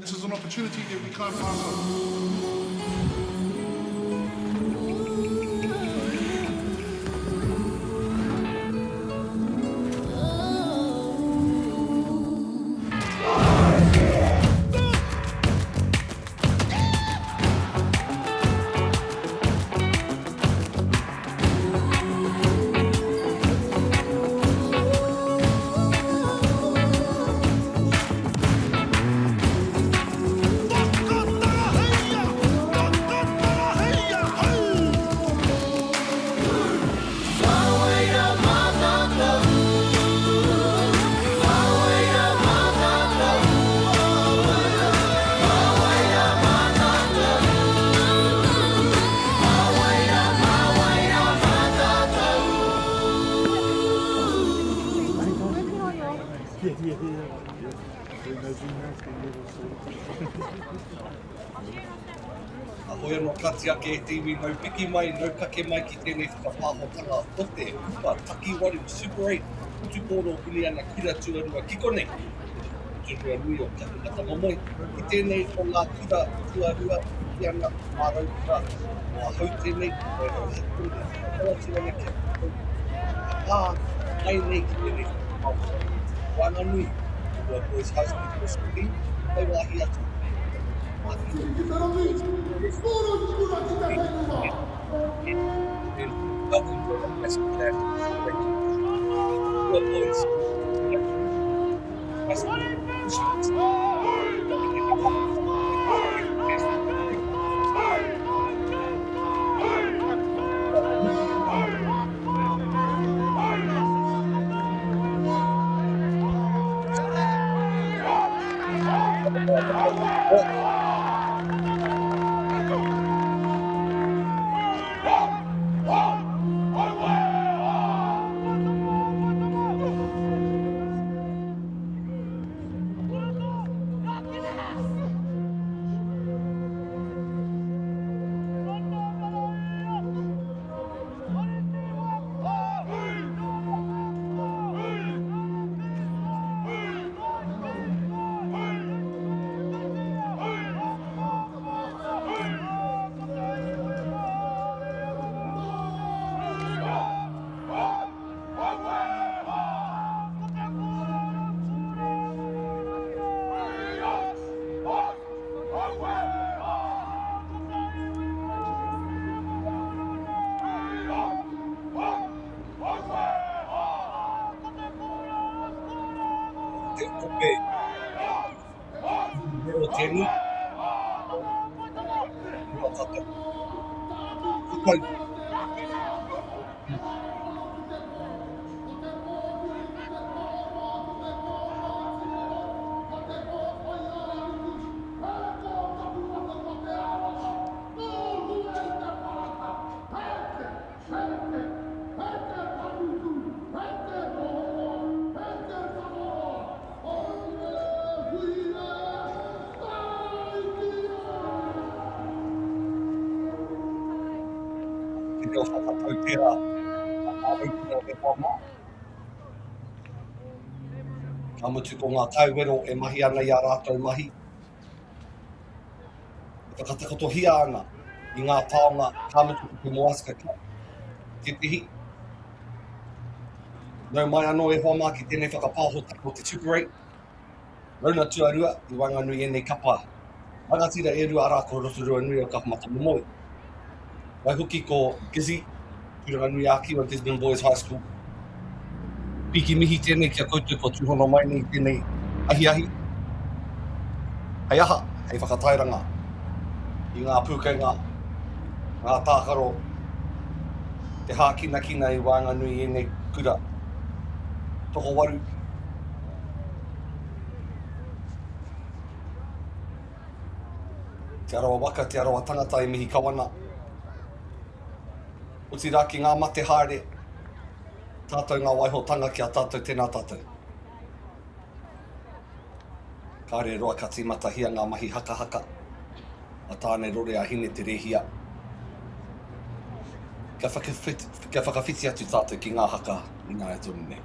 This is an opportunity that we can't pass on. Ahoia no katia ke te iwi nau piki mai, nau kake mai ki tēnei whakapāhotanga o te upa taki wari Super 8 utu kōro puni ana kura tuarua kiko nei. Tuarua nui o kia kata momoi. I tēnei o ngā kura tuarua ki ana māraukura o hau tēnei o e hau hekuri. Kala tirana kia kata ai nei ki tēnei whakapāhotanga. Wanga nui, Rotorua Boys High School ko skuli, mai wahi atu. Ka mutu ko ngā tauwero e mahi ana i a rātou mahi. E whakatakotohia ana i ngā taonga ka mutu ko te moaska ki te tihi. Nau mai anō e hoa mā ki tēnei whakapāhota ko te Super 8. Rauna tuarua i Wanganui e nei kapa. Rangatira e rua ara ko Rotorua nui o ka mata momoi. Wai hoki ko Gizzy, Tauranga nui a kiwa Gisborne Boys High School. Piki mihi tēnei kia koutou ko tūhono mai nei tēnei ahi. Hei aha, hei whakatairanga i ngā pūkenga, ngā tākaro, te hākina kina i Wanganui e nei kura. Toko waru. Te arawa waka, te arawa tangata e mihi kawana. O ti rā ki ngā mate haere, tātou ngā waihotanga ki a tātou tēnā tātou. Kāre roa ka tīmata hia ngā mahi haka, a tāne rore a hine te rehia. Kia whakawhiti atu tātou ki ngā haka i ngā e tonu nei.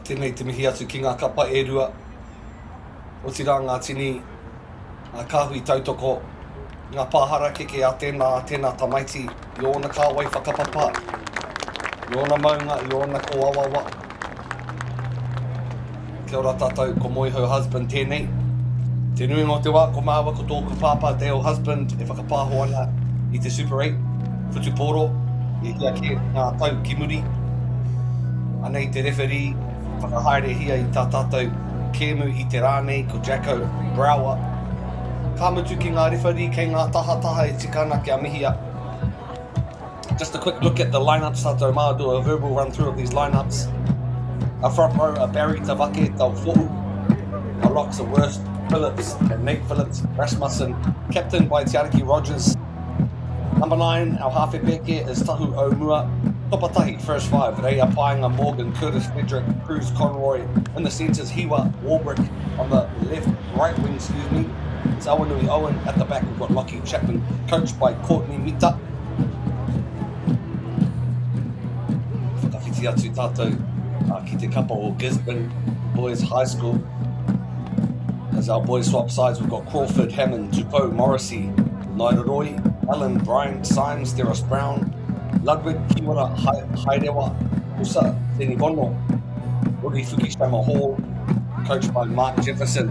Tēnei te mihi atu ki ngā kapa e rua. O te rā ngā tini, ngā kāhui tautoko, ngā pāhara keke a tēnā tamaiti, i ona kāwai whakapapa, i ona maunga, i ona ko awawa. Kia ora tātou, ko moi hau husband tēnei. Te nui ngō te wā, ko māua ko tōku pāpā te o husband e whakapāho ana i te Super 8, Whutupōro, i hia ki ngā tau ki muri. Anei te referee, whakahaere hia i tā tātou kēmu i te rānei ko Jacko Brower. Ka mutu ki ngā referee kei ngā taha e tikana kia mihia. Just a quick look at the lineups, tātou mā, do a verbal run through of these lineups. Our front row are Barry Tavake, Tau Fo'u. Our locks are Worst, Phillips and Nate Phillips, Rasmussen, captain by Tiariki Rogers. Number 9, our half peke is Tahu Omua. Topatahi, first 5, Rea Painga, Morgan, Curtis Frederick, Cruz Conroy. In the centres, Hiwa, Warbrick. On the right wing, it's Awanui Owen. At the back, we've got Lockie Chapman, coached by Courtney Mita. Whakawhiti atu tātou ki te kapa o Gisborne Boys High School. As our boys swap sides, we've got Crawford, Hammond, Tupou, Morrissey, Nairoroi, Allen, Bryant, Symes, Deros Brown, Ludwig, Kiwara, Hairewa, Usa, Tenigono, Rudi Fukushima Hall, coached by Mark Jefferson.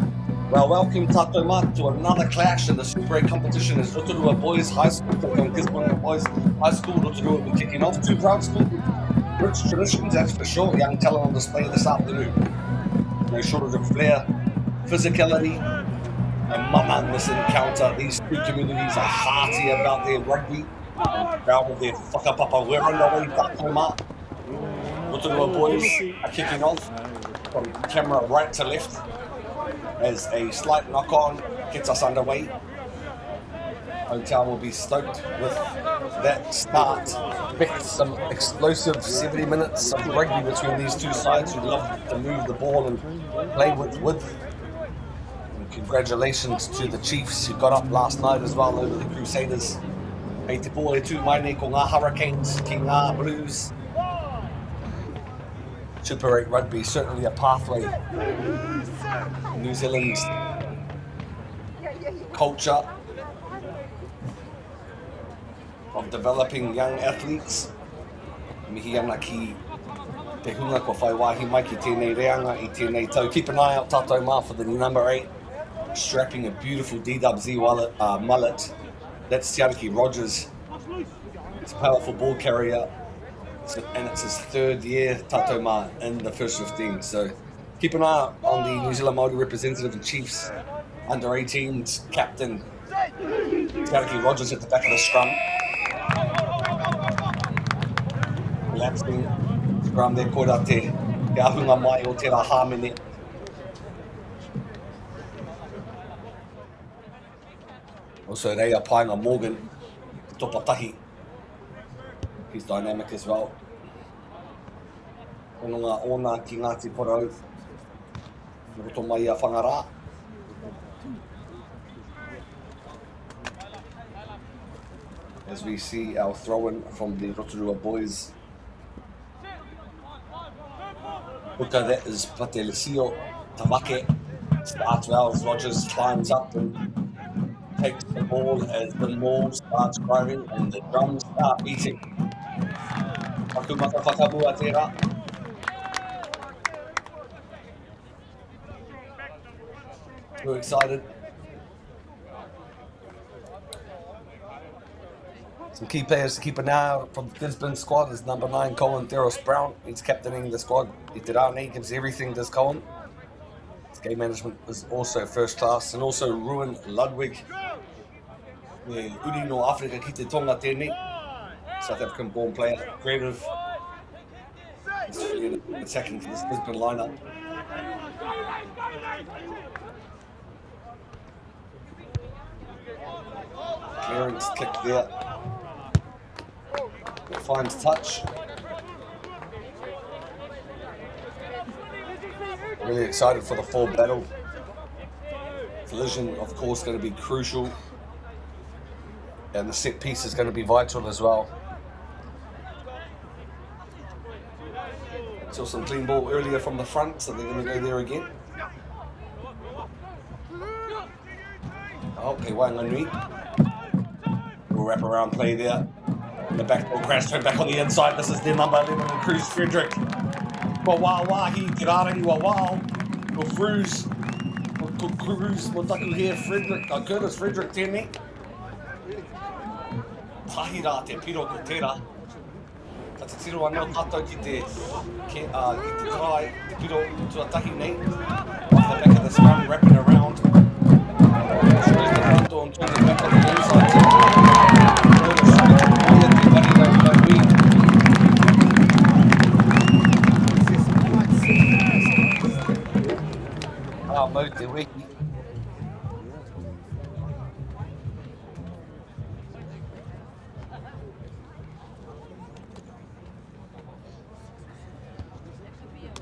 Well, welcome tātou mā to another clash in the Super 8 competition as Rotorua Boys High School taking Gisborne Boys High School. Rotorua will be kicking off. Two proud schools, rich traditions, that's for sure. Young talent on display this afternoon. No shortage of flair, physicality, and mana in this encounter. These two communities are hearty about their rugby and proud of their whakapapa. We're underway, tātou mā. Rotorua Boys are kicking off from camera right to left as a slight knock-on gets us underway. Hotel will be stoked with that start. Expect some explosive 70 minutes of rugby between these two sides who love to move the ball and play with width. And congratulations to the Chiefs who got up last night as well over the Crusaders. Hei te pō e tū mai nei ko ngā Hurricanes ki ngā Blues. Super 8 rugby, certainly a pathway. New Zealand's culture of developing young athletes. Mihi ana ki te hunga ko whai wāhi mai ki tēnei reanga i tēnei tau. Keep an eye out tātou mā for the number 8, strapping a beautiful DWZ mullet. That's Tiariki Rogers. He's a powerful ball carrier, and it's his 3rd year tatoma in the first 15. So keep an eye on the New Zealand Māori representative and Chiefs under-18s captain Tauranga Rogers at the back of the scrum. Relaxing scrum there, koera te ahunga mai o tērā hāmene. Also, Reia Painga Morgan, topatahi. He's dynamic as well. Ononga ona ki Ngāti Porou. Roto mai a whangarā. As we see our throw-in from the Rotorua Boys. Puka, that is Patelesio Tavake. Starts well as Rogers climbs up and takes the ball as the maul starts driving and the drums start beating. Pakumaka whakamua tērā. We're excited. Some key players to keep an eye out from the Gisborne squad is number 9 Colin Theros Brown. He's captaining the squad. He gives everything, does Colin. His game management is also first class. And also Ruin Ludwig. Uri no Africa ki te tonga tēnei. South African born player, creative. He's really attacking for this Gisborne lineup. Clearance kick there. Finds touch. Really excited for the full battle. Collision, of course, going to be crucial. And the set piece is going to be vital as well. Saw some clean ball earlier from the front, so they're going to go there again. Okay, Wanganui. We'll wrap around play there. The back ball crash, turn back on the inside. This is their number 11, Cruz Frederick. Wawahi, Tirarani, Wawao. Cruz, Motaku here, Frederick, Curtis Frederick, tēnei. Tahira te piro ko tērā. Ka te tiro anō tātou ki te try, te piro tuatahi nei. Off the back of the scrum, wrapping around. Shows the front door and turns it back on the inside. Mo te wiki.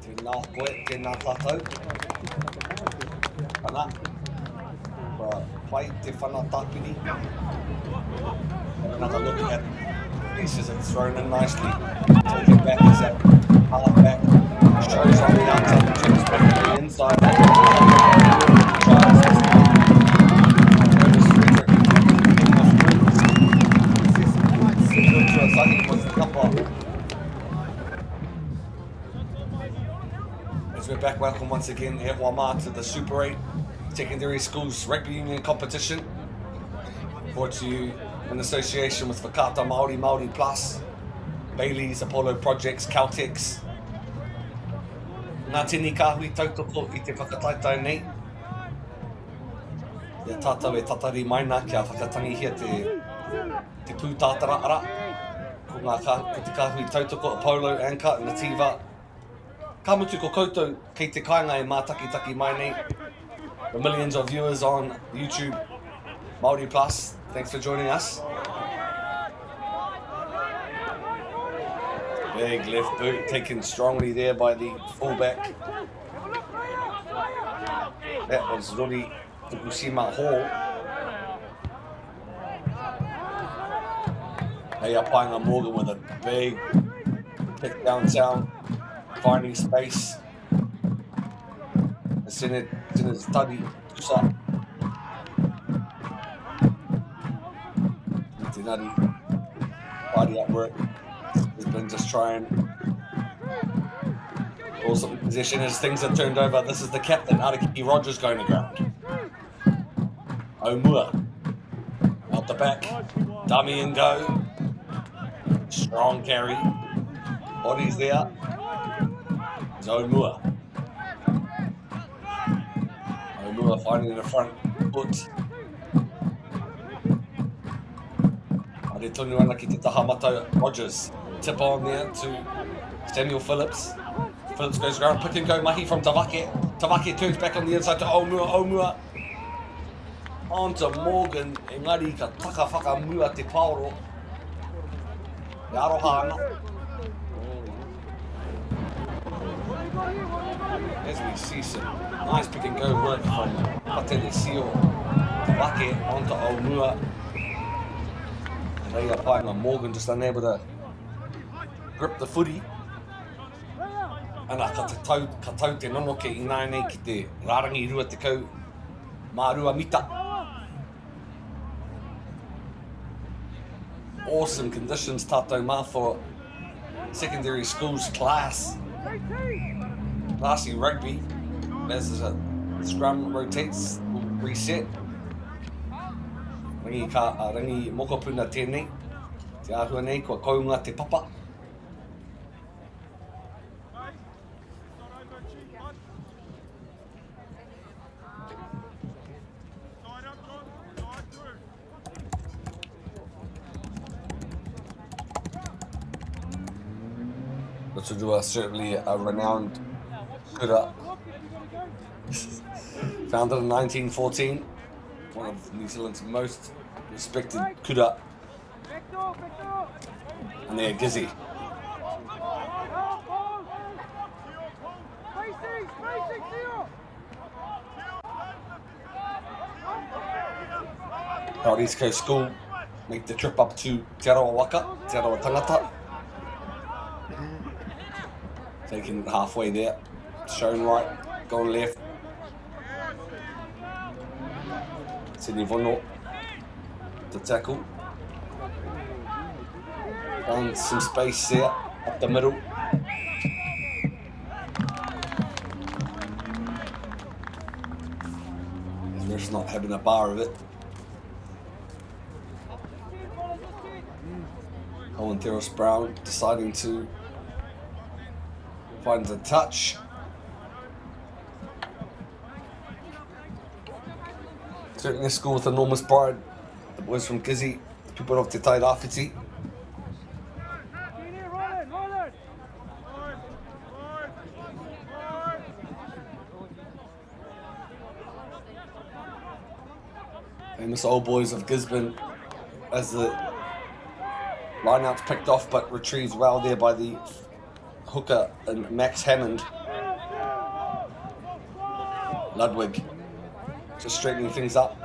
Tēnā koe, tēnā tātou. Ana. Pai te whana tāpini. Another look at pieces it's thrown in nicely. Taking back as that half back. Shows on the outside, turns back to the inside. As we're back, welcome once again, E Wama, to the Super 8 Secondary Schools Rugby Union competition. Brought to you in association with Whakata Māori, MāORI Plus, Bailey's, Apollo Projects, Caltex. Ngā tini kāhui tautoko I te whakataitai nei. Ia tātou e tatari maina kia whakatangi te pūtātara ara. Ko te kāhui tautoko Apollo, Anka, Nativa. Ka mutu ko koutou kei te kāinga e mātakitaki mai nei. The millions of viewers on YouTube, MāORI Plus, thanks for joining us. Big left boot taken strongly there by the fullback. That was Rori Fukushima Hall. Napier Morgan with a big kick downtown, finding space. Senate study Kusa. Tinari body at work. Has been just trying. Awesome position as things have turned over. This is the captain, Araki Rogers, going to ground. Omua out the back. Dummy and go. Strong carry. Bodies there. Omua. Omua finding the front foot. Ade tonu ana ki te tahamata Rogers. Tip on there to Samuel Phillips. Phillips goes around, pick and go mahi from Tavake. Tavake turns back on the inside to Omua. Omua on to Morgan. Engari ka taka whakamua te paoro. E aroha ana. As we see some nice pick and go work from Patele Sio. Tavake on to Omua. And they are playing Morgan just unable to grip the footy. Ana ka tau te nono ke ina nei ki te rārangi rua te kau mārua mita. Awesome conditions tātou mā for secondary schools class. Classy rugby. As the scrum rotates, will reset. Rangi mokopuna tēnei. Te āhua nei kua kounga te papa. Rotorua certainly a renowned kura. Founded in 1914, one of New Zealand's most respected kura. And they're Gizzy. Our East Coast School make the trip up to Te Arawa Waka, Te Arawa Tangata. Taking it halfway there, shown right, going left. Sydney Vono to tackle. Found some space there up the middle. We're just not having a bar of it. Owen Terrace Brown deciding to find the touch. Certainly a school with enormous pride. The boys from Gizzy, the people of Te Tai Rāwhiti. Famous old boys of Gisborne as the line-out's picked off but retrieved well there by the hooker and Max Hammond. Ludwig just straightening things up.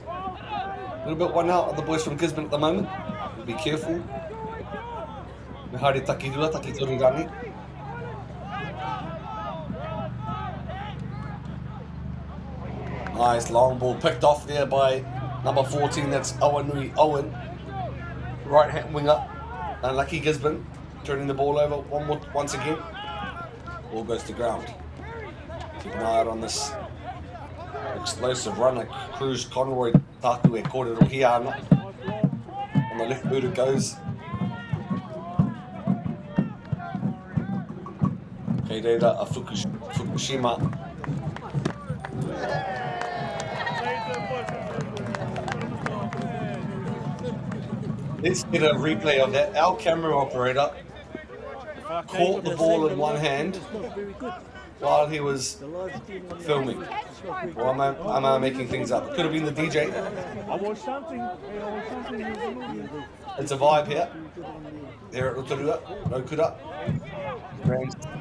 A little bit one out of the boys from Gisborne at the moment. Be careful. Mehari takirua, takitori rani. Nice long ball picked off there by number 14. That's Owen Owen. Right hand winger. Unlucky Gisborne. Turning the ball over once again. Ball goes to ground. Keep an eye out on this explosive runner. Cruz Conroy Taku e kōrero hiana. On the left boot it goes. Keireira a Fukushima. Let's get a replay of that. Our camera operator caught the ball in one hand while he was filming. Or am I making things up? It could have been the DJ. It's a vibe here. There at Rotorua, no kura.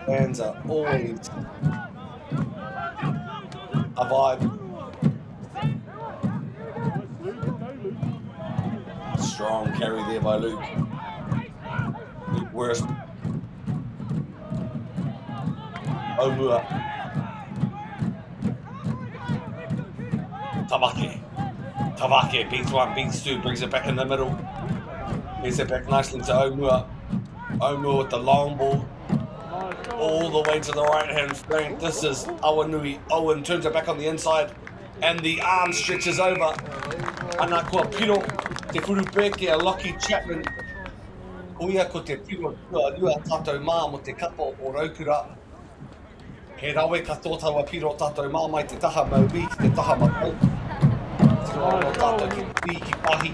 Fans are always a vibe. Strong carry there by Luke. Luke Worst. Omua. Tavake beats one, beats two, brings it back in the middle. Gets it back nicely to Omua. Omua with the long ball. All the way to the right hand flank. This is Awanui. Owen turns it back on the inside. And the arm stretches over. Ana kua piro te furupeke a Lockie Chapman. Koia ko te piro rua tātou mā mo te kapa o Raukura. He rawe katoa taua piro tātou mā mai te taha MΑORI ki te taha matau. Tino anō tātou ki pī ki pahi.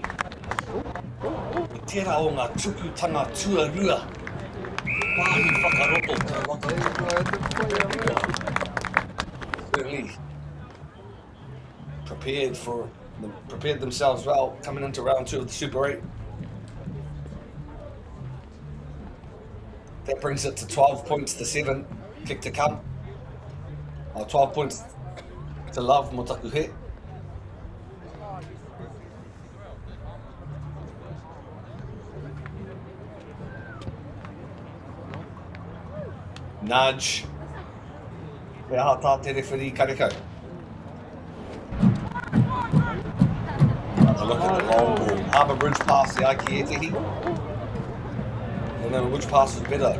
I tērā o ngā tukutanga tuarua. Pahi whakaroto te waka. Certainly prepared themselves well coming into round 2 of the Super 8. That brings it to 12 points to 7. Kick to come. 12 points to love mo taku he. Nudge. He aha tā te referee Karekau. A look at the long ball. Harbour Bridge pass the Aiki Etehi. I don't know which pass was better.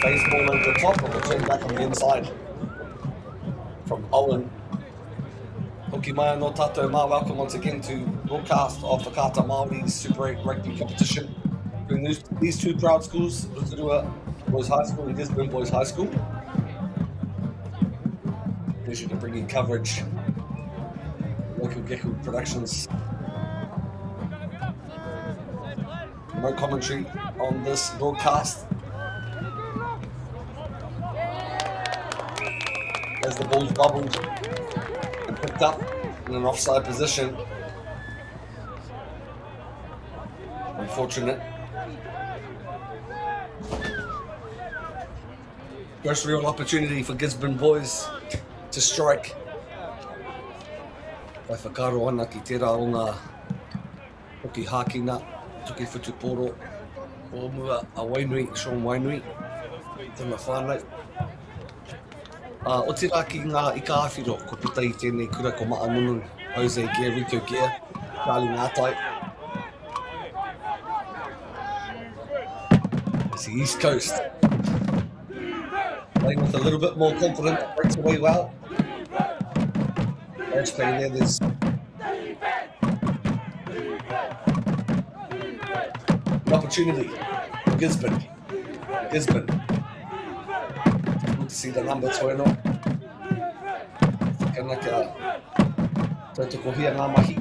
Phase ball over the top or the turn back on the inside. From Owen. Hoki mai no tātou mā, welcome once again to broadcast of Whakata MΑORI's Super 8 rugby competition between these two proud schools, Rotorua Boys High School and Gisborne Boys High School. Pleasure to bring you coverage. Local Geku Productions. No commentary on this broadcast. As the ball's bubbled and picked up in an offside position. Unfortunate. First real opportunity for Gisborne Boys to strike. Wai whakaro ana ki tērā o ngā hoki hākina, tuki whutuporo, o mua a Wainui, Sean Wainui, tēnā whānau. O te rā ki ngā ika awhiro, ko pita I tēnei kura ko Ma'amunu, Jose Gear, Rico Gear, Charlie Ngātai. It's the East Coast. Playing with a little bit more confidence, breaks away well. There's playing there, there's an opportunity for Gisborne. Good to see the number 20. Whakanaka tautoko hia ngā mahi.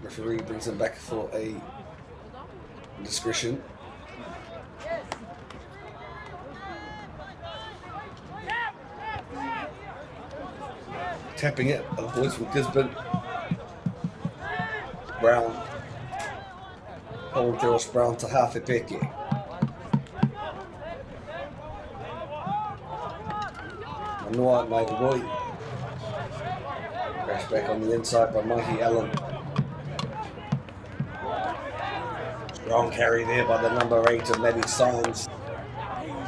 Referee brings him back for a discretion. Tapping it, the boys from Gisborne. Brown. Colin Terrace Brown to half a peke. Manoa MāORI. Crash back on the inside by Mahi Allen. Strong carry there by the number 8 of Maddie Symes.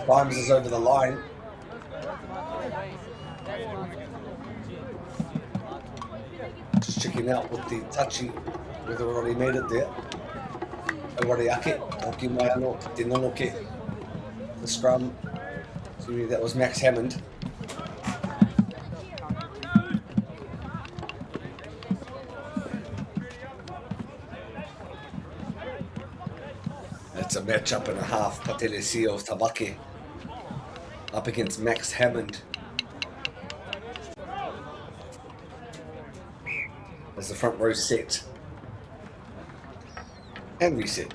Symes is over the line. Just checking out with the touchy, whether or not he made it there. Aurari ake, hoki mai anō, te nono ke. The scrum, assuming that was Max Hammond. That's a match-up and a half, Patele Sio Tabake up against Max Hammond. As the front row set and reset.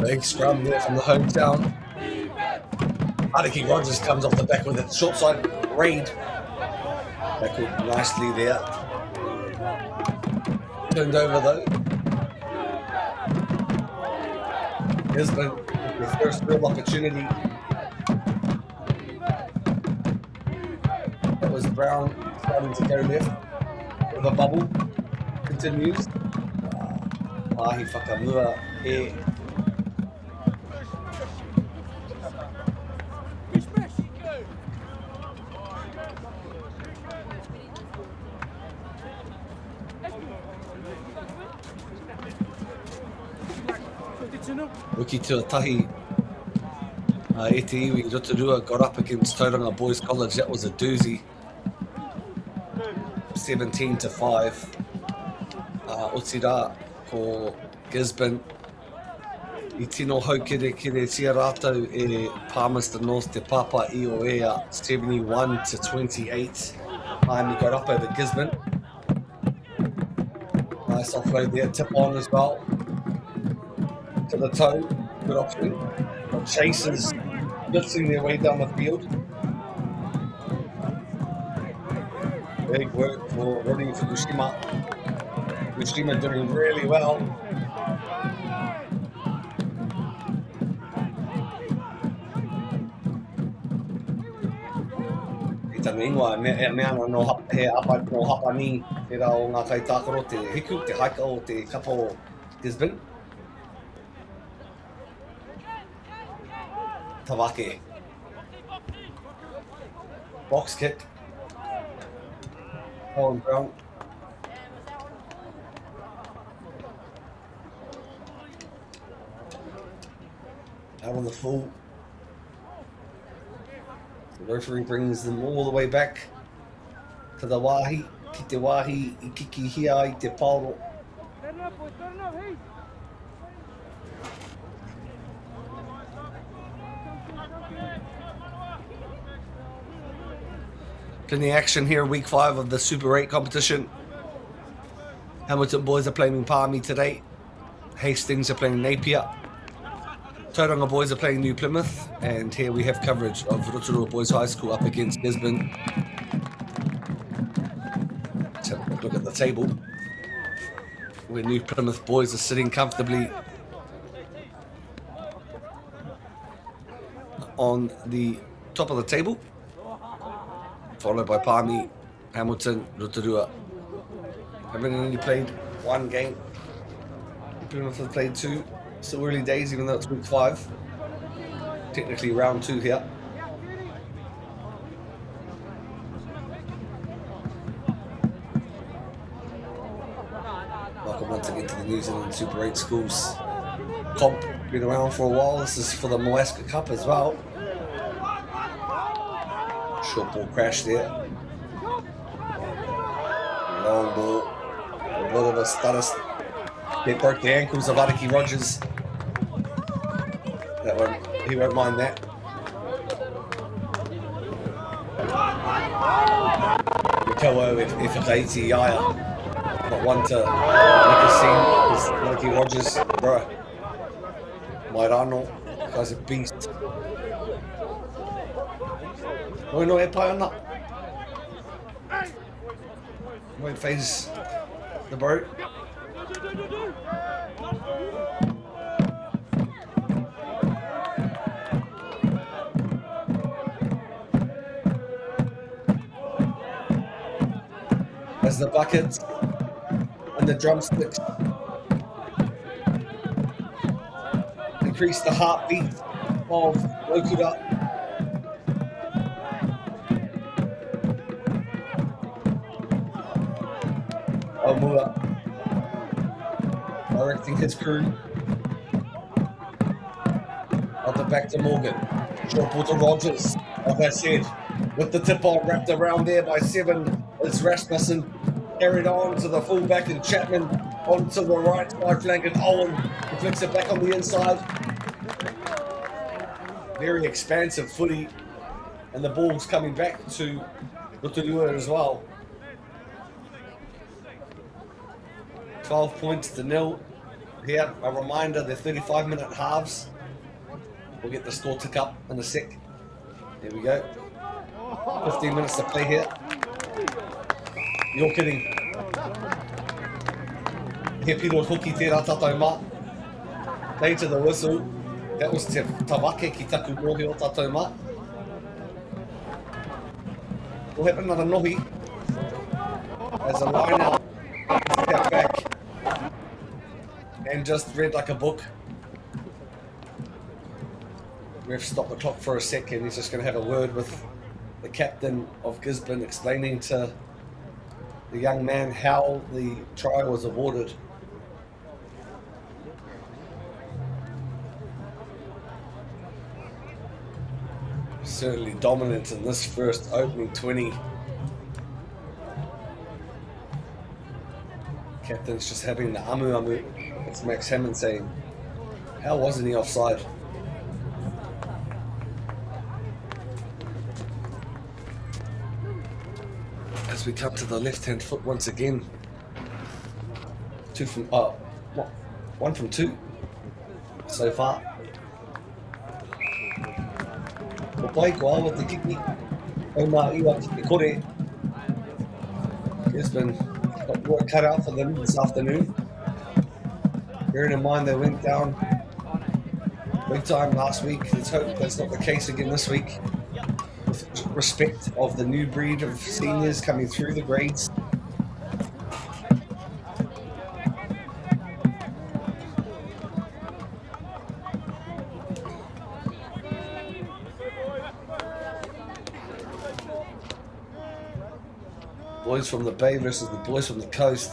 Big scrum there from the hometown. Ariki Rogers comes off the back with a short side raid. Tackled nicely there. Turned over though. Gisborne with their first real opportunity. That was Brown starting to go left with a bubble. Continues. mahi whakamua e Wiki Tuatahi e te iwi Rotorua got up against Tauranga Boys College. That was a doozy. 17-5. Otira ko Gisborne. I tino hau kere tia rātou e Palmerston North te papa I o ea 71-28. Miami got up over Gisborne. Nice offload there, tip on as well. To the toe, good option. Chasers lifting their way down the field. Big work for running Fukushima. Fukushima doing really well. I tanu ingoa, me ana no he apa no hapani e rā o ngā kaitākaro te hiku, te haika o te kapa o Gisborne. Tawake. Box kick. Colin Brown. Out on the full. The referee brings them all the way back to the wahi. Ki te wahi I kiki hia I te pauro. Plenty of action here, week 5 of the Super 8 competition. Hamilton boys are playing in Palmy today. Hastings are playing Napier. Tauranga boys are playing New Plymouth. And here we have coverage of Rotorua Boys High School up against Gisborne. Let's have a quick look at the table, where New Plymouth boys are sitting comfortably on the top of the table, followed by Palmy, Hamilton, Rotorua. Having only played one game. Plymouth have played 2. Still early days, even though it's week 5. Technically round 2 here. Welcome once again to the New Zealand Super 8 Schools comp. Been around for a while. This is for the MāORI Cup as well. Short ball crash there. Long ball. A bit of a stutter. They broke the ankles of XV Rogers. That one, he won't mind that. Koa if Kaiti Yaya. Not one to make a scene. It's XV Rogers, bruh. Mairano, guy's a beast. Oi no e pai ana. Won't phase the boat. As the buckets and the drumsticks increase the heartbeat of Rotorua. Omua directing his crew. Up the back to Morgan. Short ball to Rogers. Like I said, with the tip on wrapped around there by 7, it's Rasmussen. Carried on to the fullback and Chapman onto the right side flank and Owen flicks it back on the inside. Very expansive footy, and the ball's coming back to Rotorua as well. 12 points to 0. Here, a reminder, they're 35-minute halves. We'll get the score tick up in a sec. There we go. 15 minutes to play here. You're kidding. He piro hoki tērā tātou mā. Play to the whistle. That was te tawake ki taku nohi o tātou mā. We'll have another nohi. As a line out. Step back. and just read like a book. Ref stopped the clock for a second. He's just going to have a word with the captain of Gisborne, explaining to the young man how the try was awarded. Certainly dominant in this first opening 20. Captain's just having the amu. It's Max Hammond saying, how wasn't he offside? As we come to the left-hand foot once again. One from two so far. Play koa with the kiki. MāORI ki kore. Gisborne got work cut out for them this afternoon. Bearing in mind they went down big time last week. Let's hope that's not the case again this week. With respect of the new breed of seniors coming through the grades. Boys from the Bay versus the boys from the coast.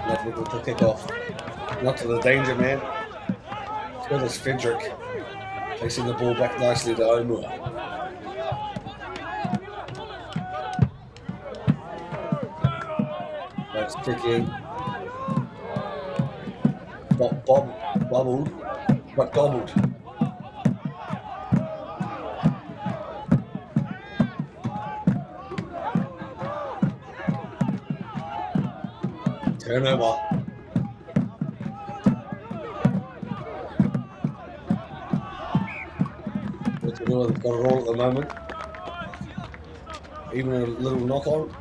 Lovely little kick off. Not to the danger man. Curtis Frederick placing the ball back nicely to Omua. That's tricky. Bobbled, but gobbled. Turnover. Rotorua have got it all at the moment. Even a little knock on.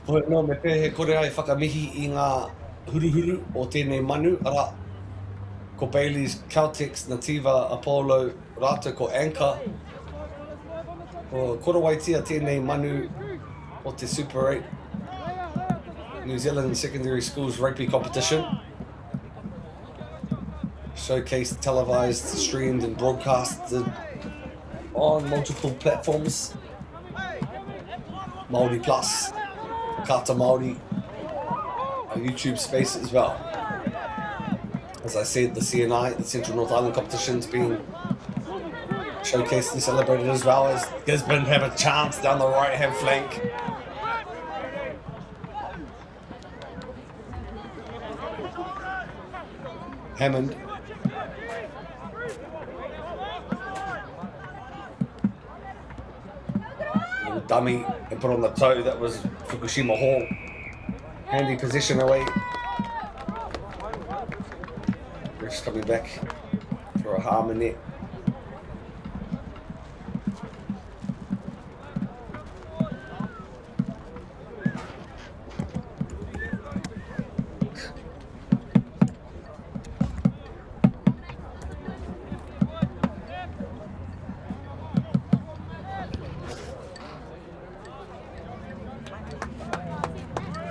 Hoi no me pe he kore ai whakamihi I ngā huruhuru o tēnei manu ara ko Bailey's, Caltex, Nativa, Apollo, rātou ko Anchor. Ko korawaitia tēnei manu o te Super 8 New Zealand Secondary Schools Rugby Competition. Showcased, televised, streamed and broadcasted on multiple platforms. MāORI Plus. Kata MāORI, a YouTube space as well. As I said, the CNI, the Central North Island competition's being showcased and celebrated as well, as Gisborne have a chance down the right-hand flank. Hammond. Little dummy and put on the toe. That was Fukushima Hall. Handy position away. Ref's coming back for a harm in it.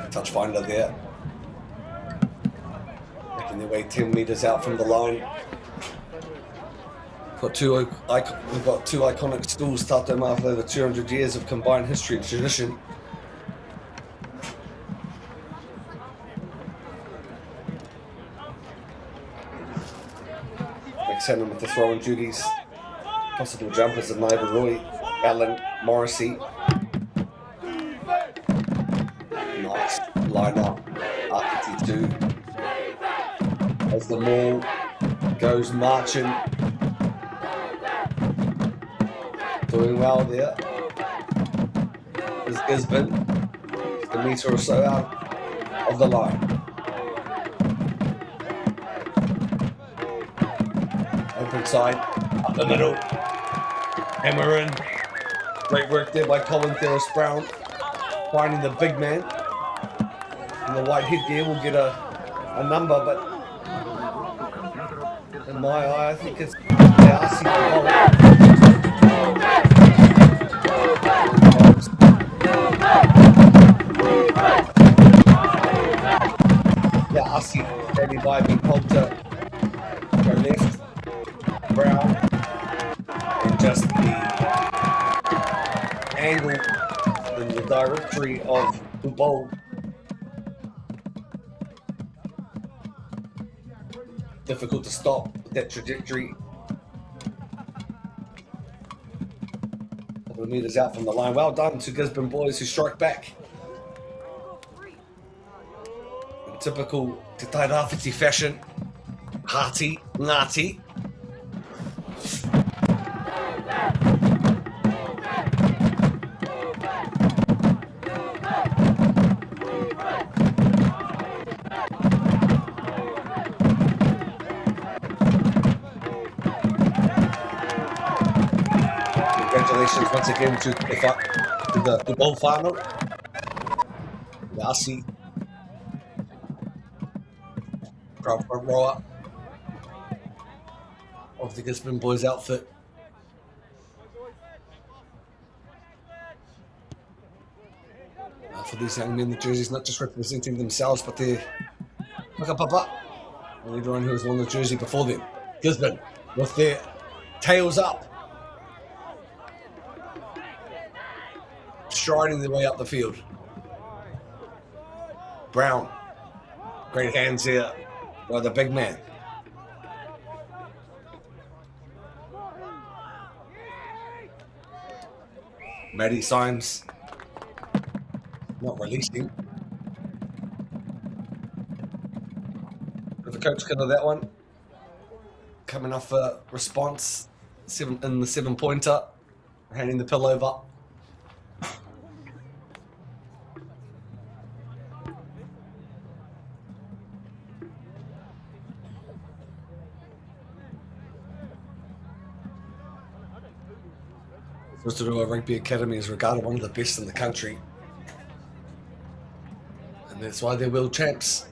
Touch finder there. Making their way 10 metres out from the line. We've got two iconic schools, Tauranga after over 200 years of combined history and tradition. Examine with the throwing duties. Possible jumpers of MΑORI, Allen, Morrissey. Nice line up, Architect 2. As the maul goes marching. Doing well there. Is Gisborne. Just a metre or so out of the line. Open side, up the middle. Hammer in. Great work there by Colin Ferris-Brown. Finding the big man. And the white headgear will get a number, but In my eye, I think it's Darcy. Yeah, I see standing by being told to go left, Brown, and just the angle in the directory of the ball. Difficult to stop with that trajectory. A couple of metres out from the line. Well done to Gisborne Boys who strike back. In typical Te Tairāwhiti fashion. Hearty, ngāti. Congratulations once again to the ball final. The Aussie proud front rower of the Gisborne Boys outfit. For these young men, the jersey's not just representing themselves, but their whakapapa and everyone who has worn the jersey before them. Gisborne with their tails up, striding their way up the field. Brown, great hands here by the big man. Maddie Symes not releasing. The coach cut of that one. Coming off a response in the 7-pointer, handing the pill over. Rotorua Rugby Academy is regarded one of the best in the country, and that's why they're world champs.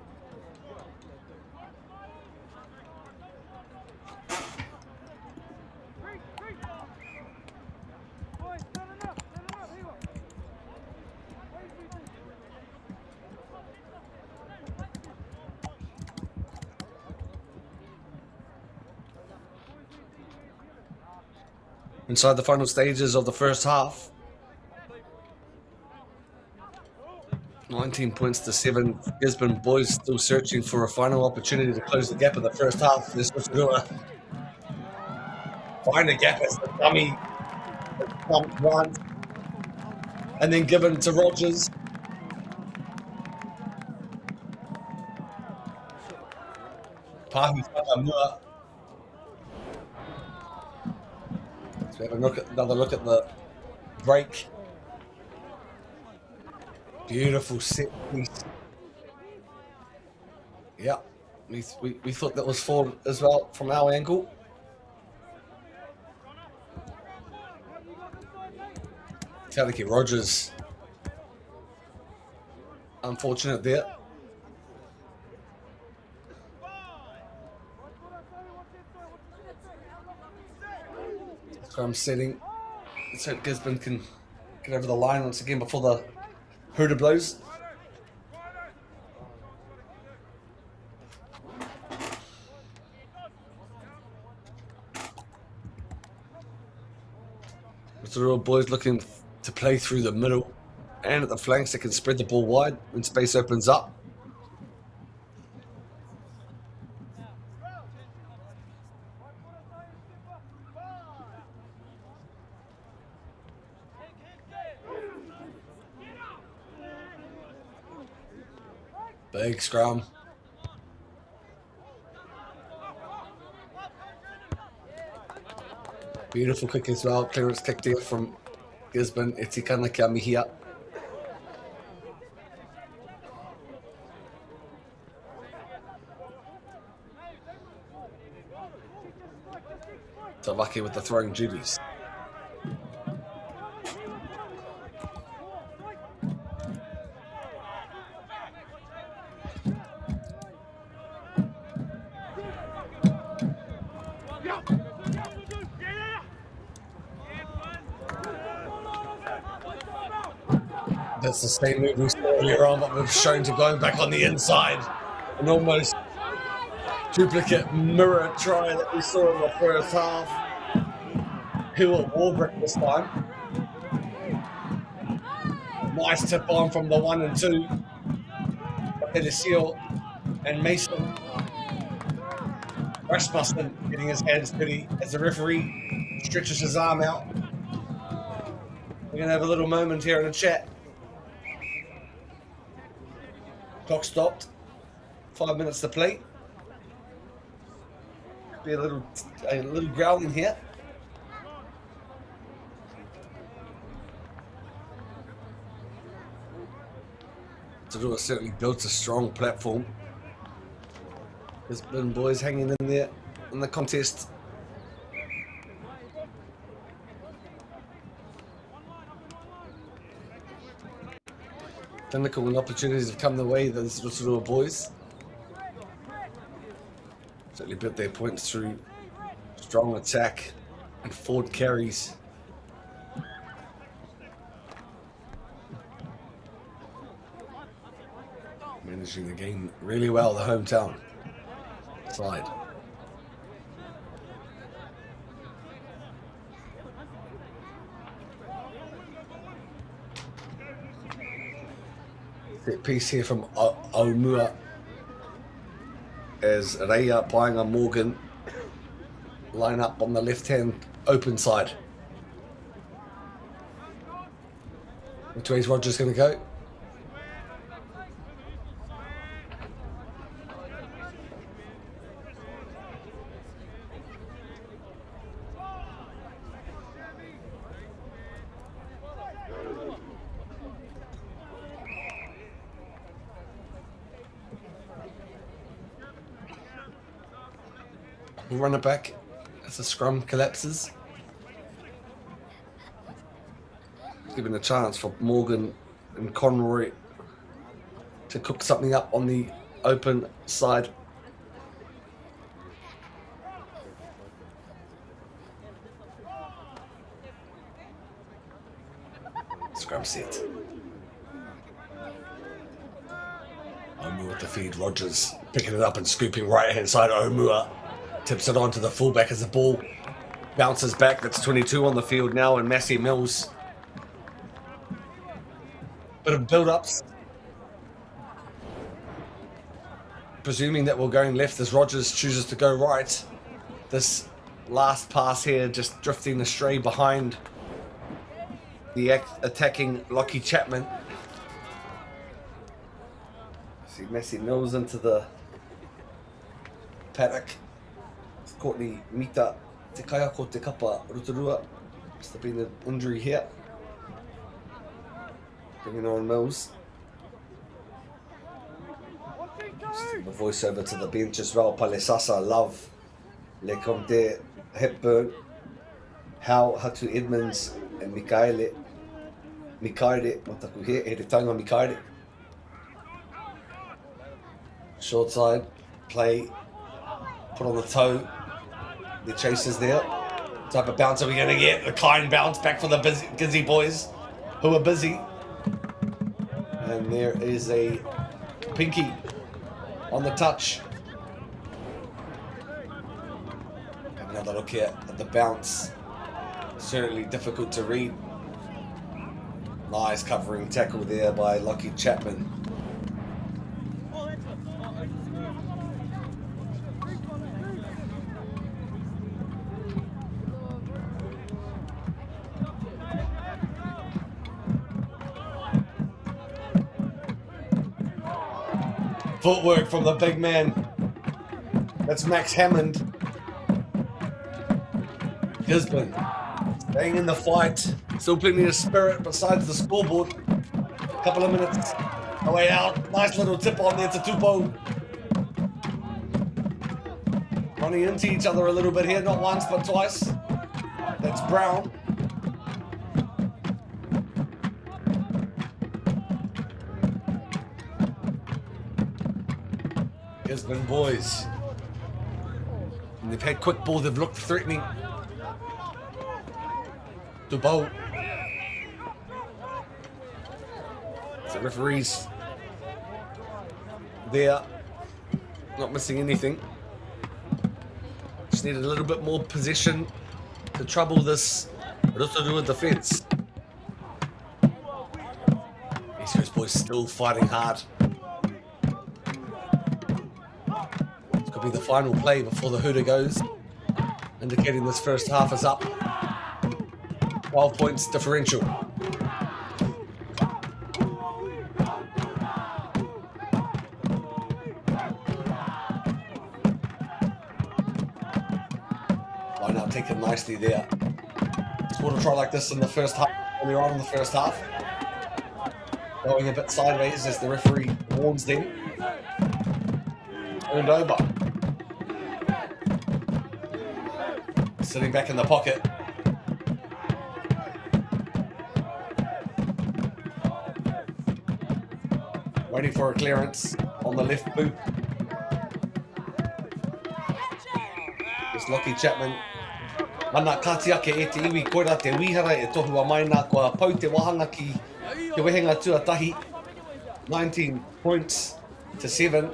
Inside the final stages of the first half, 19 points to 7. Gisborne Boys still searching for a final opportunity to close the gap in the first half. This was Rotorua find the gap as the dummy bumped once and then given to Rogers. Pahi Whakamua. So we have another look at the break. Beautiful set piece. Yeah, we thought that was forward as well from our angle. Taliki Rogers, unfortunate there. Scrum setting. Let's hope Gisborne can get over the line once again before the hooter blows. Rotorua Boys looking to play through the middle and at the flanks. They can spread the ball wide when space opens up. Big scrum. Beautiful kick as well. Clearance kick there from Gisborne. Etikana kia mihia. Tavaki with the throwing duties. That's the same move we saw earlier on, but we've shown to going back on the inside. An almost duplicate mirror try that we saw in the first half. Hill at Warbrick this time. Nice tip on from the 1 and 2. Eliseo and Mason. Rasmussen getting his hands dirty as the referee stretches his arm out. We're going to have a little moment here in the chat. Clock stopped. 5 minutes to play. Be a little growling here. Rotorua certainly built a strong platform. Gisborne Boys hanging in there in the contest. Clinical and opportunities have come the way of those Rotorua boys. Certainly built their points through strong attack and forward carries. Managing the game really well, the hometown side. Set piece here from Aumua as Reia, Painga, Morgan line up on the left-hand open side. Which way is Rogers going to go? We'll run it back as the scrum collapses. Giving a chance for Morgan and Conroy to cook something up on the open side. Scrum set. Omua with the feed. Rogers picking it up and scooping right hand side. Omua tips it on to the fullback as the ball bounces back. That's 22 on the field now, and Massey Mills. Bit of build-ups. Presuming that we're going left as Rogers chooses to go right. This last pass here just drifting astray behind the attacking Lockie Chapman. See Massey Mills into the paddock. Courtney Mita te kaia ko te kapa Rotorua. Must have been an injury here. Bringing on Mills. The voice over to the bench as well. Palesasa, Love, Le Comte, Hepburn, Howe, Hatu Edmonds, and Mikaere, mataku he te taunga Mikaere. Short side, play, put on the toe. The chasers there. What type of bounce are we going to get? A kind bounce back for the Gizzy boys, who are busy. And there is a Pinky on the touch. Have another look here at the bounce. Certainly difficult to read. Nice covering tackle there by Lockie Chapman. Footwork from the big man. That's Max Hammond. Gisborne staying in the fight. Still plenty of spirit besides the scoreboard. A couple of minutes away out. Nice little tip on there to Tupou. Running into each other a little bit here. Not once but twice. That's Brown. Gisborne boys. And they've had quick ball, they've looked threatening. Tupou. So referees there, not missing anything. Just needed a little bit more possession to trouble this Rotorua defence. East Coast boys still fighting hard. This could be the final play before the hooter goes, indicating this first half is up. 12 points differential. Line out taken nicely there. Scored a try like this in the first half, earlier on in the first half. Going a bit sideways as the referee warns them. Turned over. Sitting back in the pocket. Waiting for a clearance on the left boot. It's Lockie Chapman. Mana katiake e te iwi koira te wihara e tohua mai nā kua pau te wahanga ki te wehenga tuatahi. 19 points to 7.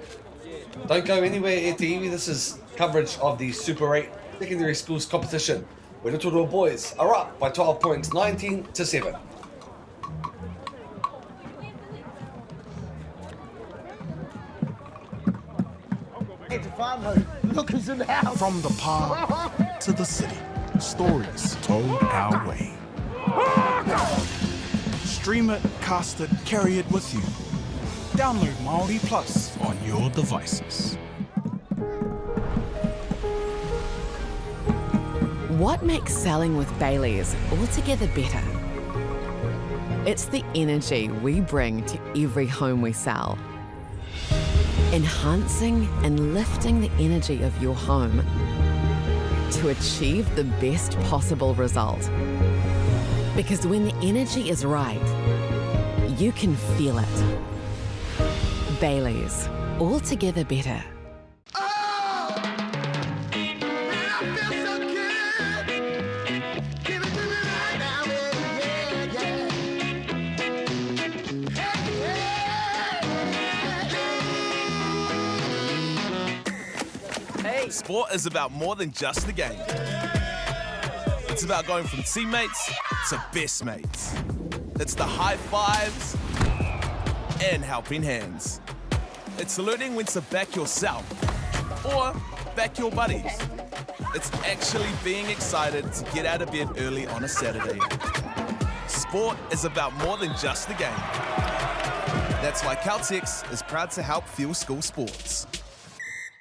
Don't go anywhere e te iwi. This is coverage of the Super 8 secondary schools competition, where Rotorua boys are up by 12 points, 19 to 7. Look who's in the house. From the park to the city, stories told our way. Stream it, cast it, carry it with you. Download MāORI Plus on your devices. What makes selling with Bailey's altogether better? It's the energy we bring to every home we sell. Enhancing and lifting the energy of your home to achieve the best possible result. Because when the energy is right, you can feel it. Bailey's, altogether better. Sport is about more than just the game. It's about going from teammates to best mates. It's the high fives and helping hands. It's learning when to back yourself or back your buddies. It's actually being excited to get out of bed early on a Saturday. Sport is about more than just the game. That's why Caltex is proud to help fuel school sports.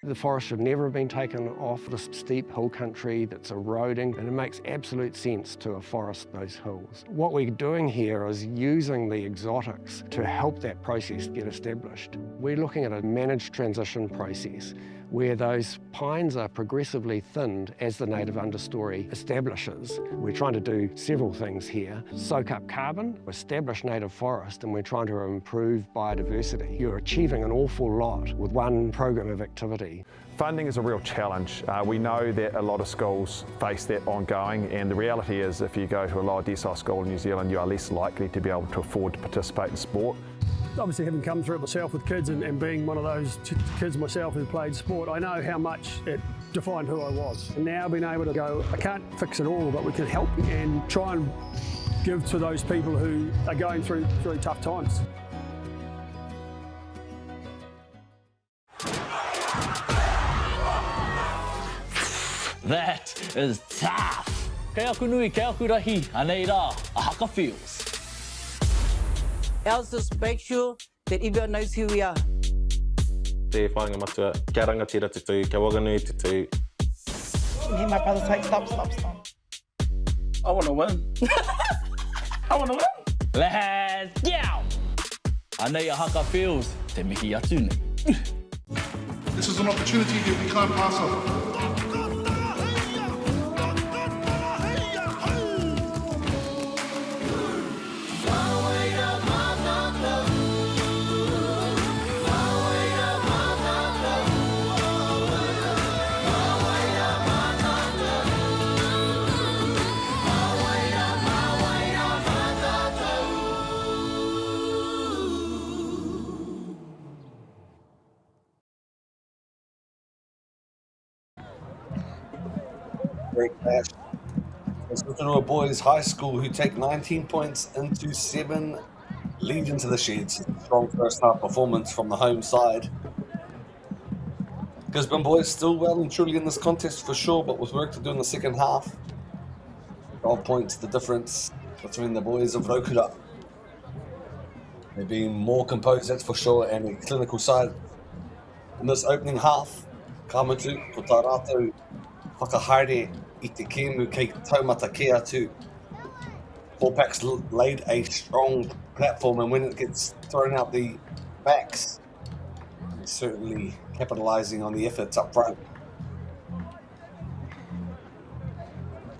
The forest should never have been taken off this steep hill country that's eroding, and it makes absolute sense to afforest those hills. What we're doing here is using the exotics to help that process get established. We're looking at a managed transition process where those pines are progressively thinned as the native understory establishes. We're trying to do several things here. Soak up carbon, establish native forest, and we're trying to improve biodiversity. You're achieving an awful lot with one program of activity. Funding is a real challenge. We know that a lot of schools face that ongoing, and the reality is if you go to a lower decile school in New Zealand, you are less likely to be able to afford to participate in sport. Obviously, having come through it myself with kids and being one of those kids myself who played sport, I know how much it defined who I was. And now being able to go, I can't fix it all, but we can help and try and give to those people who are going through tough times. That is tough. Kei aku nui, kei aku rahi, anei rā, a haka feels. Ours just make sure that everyone knows who we are. Te whāinga matua, kia rangatira te tū, kia waganui te tū. Me and my brother's like, stop. I want to win. I want to win. Let's go. Anei a haka feels, te mihi atu nei. This is an opportunity that we can't pass up. great clash. It's Rotorua Boys High School who take 19 points into 7, lead into the sheds. Strong first half performance from the home side. Gisborne Boys still well and truly in this contest for sure, but with work to do in the second half. 12 points the difference between the boys of Rotorua. They're being more composed, that's for sure, and a clinical side. In this opening half, ka mutu ko tā rātou whakahaere I te kēmu kei taumata ke atu. Four Packs laid a strong platform, and when it gets thrown out the backs, it's certainly capitalising on the efforts up front.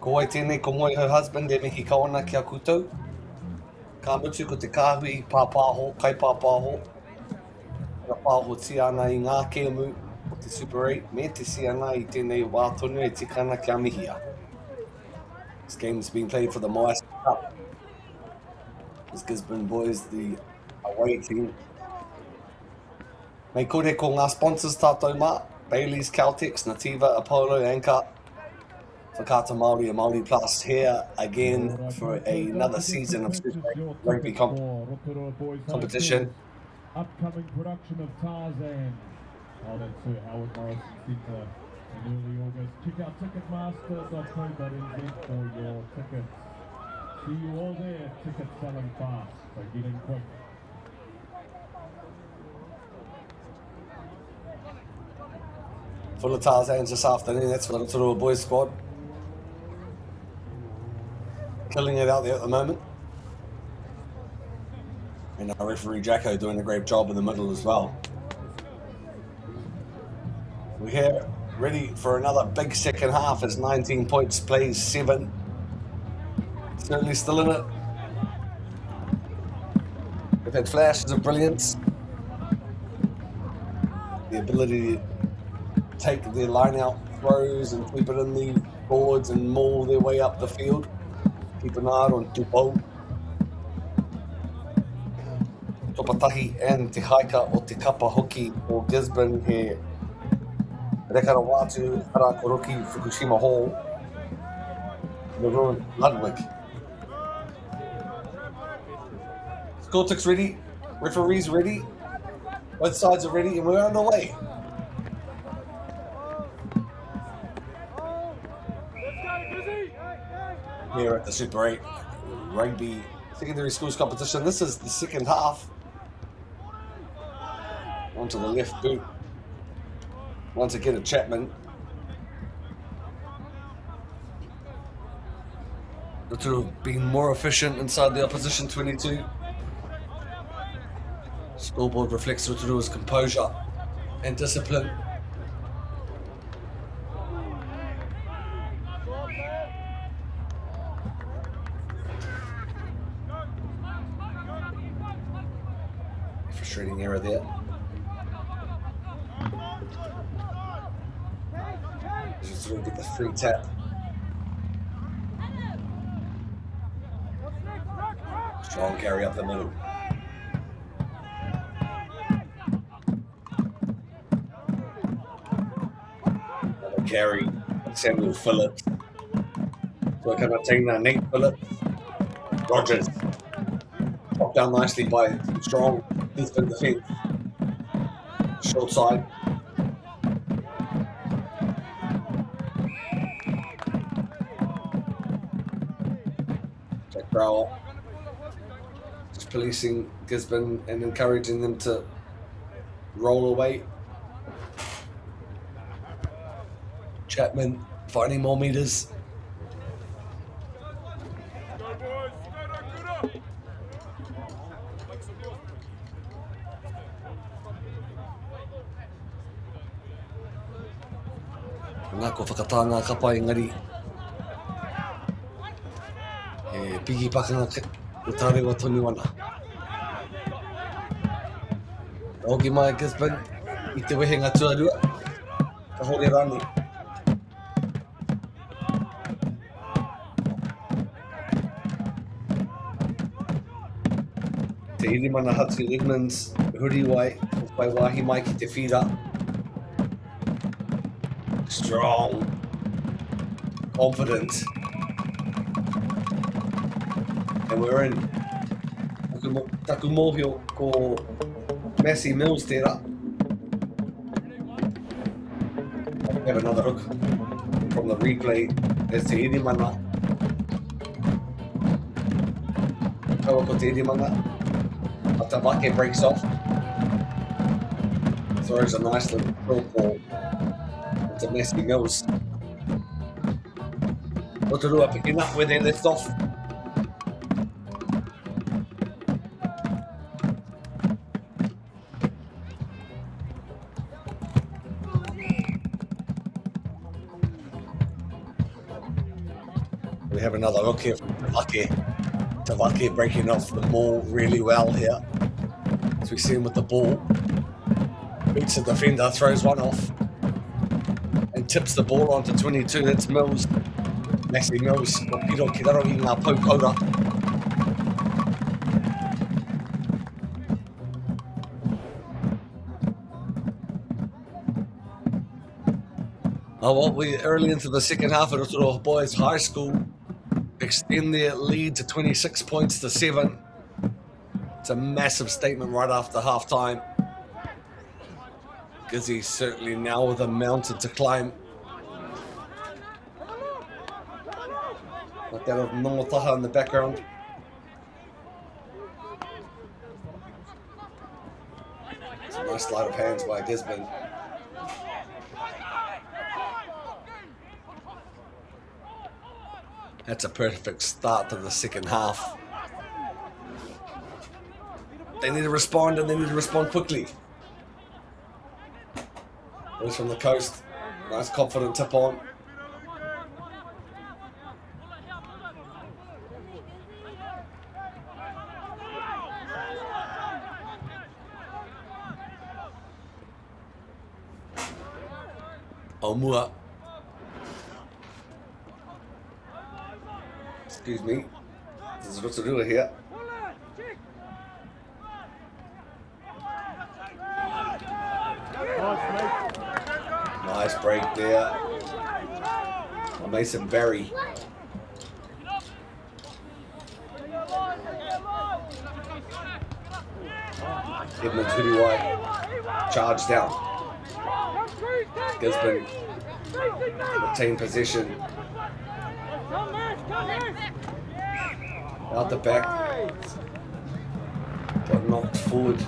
Ko ai tēnei ko moi her husband e mihi kawana ki a koutou. Ka mutu ko te kāhui pāpāho, kai pāpāho. Ka pāho tia ana I ngā kēmu o te Super 8, me te si ana I tēnei wātonu e tikana kia mihia. This game's been played for the MāORI Cup. This Gisborne Boys, the away team. Mei kore ko ngā sponsors tātou mā, Bailey's, Caltex, Nativa, Apollo, Anchor. Whakata Māori and MāORI Plus here again for another season of Super Rugby competition. Upcoming production of Tarzan. Held at Sir Howard Morris Centre in early August. Check out ticketmaster.co.nz for your tickets. See you all there. Tickets selling fast, so get in quick. Full of Tarzans this afternoon, that's for the Rotorua Boys squad. Killing it out there at the moment. And our referee Jacko doing a great job in the middle as well. We're here ready for another big second half as 19 points plays 7. Certainly still in it. We've had flashes of brilliance. The ability to take their line out throws and keep it in the boards and maul their way up the field. Keep an eye on Tupo. Topatahi and Te Haika o Te Kapa Hoki o Gisborne he Rekara Watu Harakoroki Fukushima Hall in the ruined Ludwig. Score tick's ready, referees ready, both sides are ready, and we're on the way. Here at the Super 8 Rugby Secondary Schools competition. This is the second half. Onto the left boot. Once again a Chapman. Rotorua being more efficient inside the opposition 22. Scoreboard reflects Rotorua's composure and discipline. Frustrating error there. Just to get the free tap. Strong carry up the middle. Another carry. Samuel Phillips. So I cannot take that. Nate Phillips. Rogers. Dropped down nicely by Strong. Gisborne defence. Short side. Jack Brower. Just policing Gisborne and encouraging them to roll away. Chapman finding more meters. Ngā ko whakatanga kapa engari. E pigi pakanga o tārewa tonu ana. Ogi mai Gisborne I te wehenga tuarua. Ka hore rani. Te irimana hatu Edmonds, huri wai, whai wahi mai ki te whira. Strong. confident. And we're in. Taku mōhio ko Massey Mills tērā. Have another look from the replay as te Irimana. Kaua ko te Irimana. Atawake breaks off. Throws a nice little throw ball to Massey Mills. Rotorua picking up where they left off. We have another look here from Tavake breaking off the ball really well here. As we see him with the ball. Beats the defender, throws one off. And tips the ball onto 22. That's Mills. Massey Mills. Piro kiraro I ngā paukaura. Oh, well, we're early into the second half at Rotorua Boys High School. Extend their lead to 26 points to 7. It's a massive statement right after half time. Gizzy certainly now with a mountain to climb. Like that of Nongotaha in the background. It's a nice sleight of hands by Gisborne. That's a perfect start to the second half. They need to respond, and they need to respond quickly. Boys from the coast, nice confident tip on. Omua. Excuse me. This is Rotorua here. Nice break there. Mason Berry. Edmund Huriwai. Charge down. Gisborne retain possession. Out the back. Got knocked forward.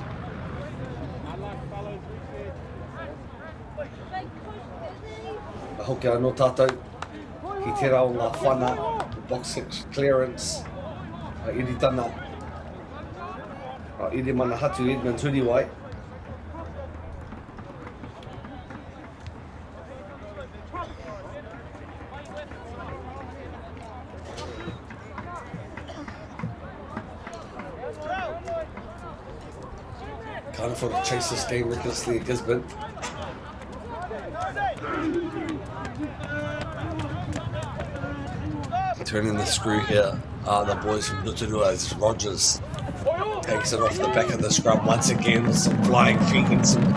Hoki anō tātou ki te rao ngā whana, box 6 clearance, iritana, irimana hatu Edmund Huriwai. Can't afford to chase this game recklessly at Gisborne. Turning the screw here are the boys from Rotorua as Rogers takes it off the back of the scrum once again with some flying feet and some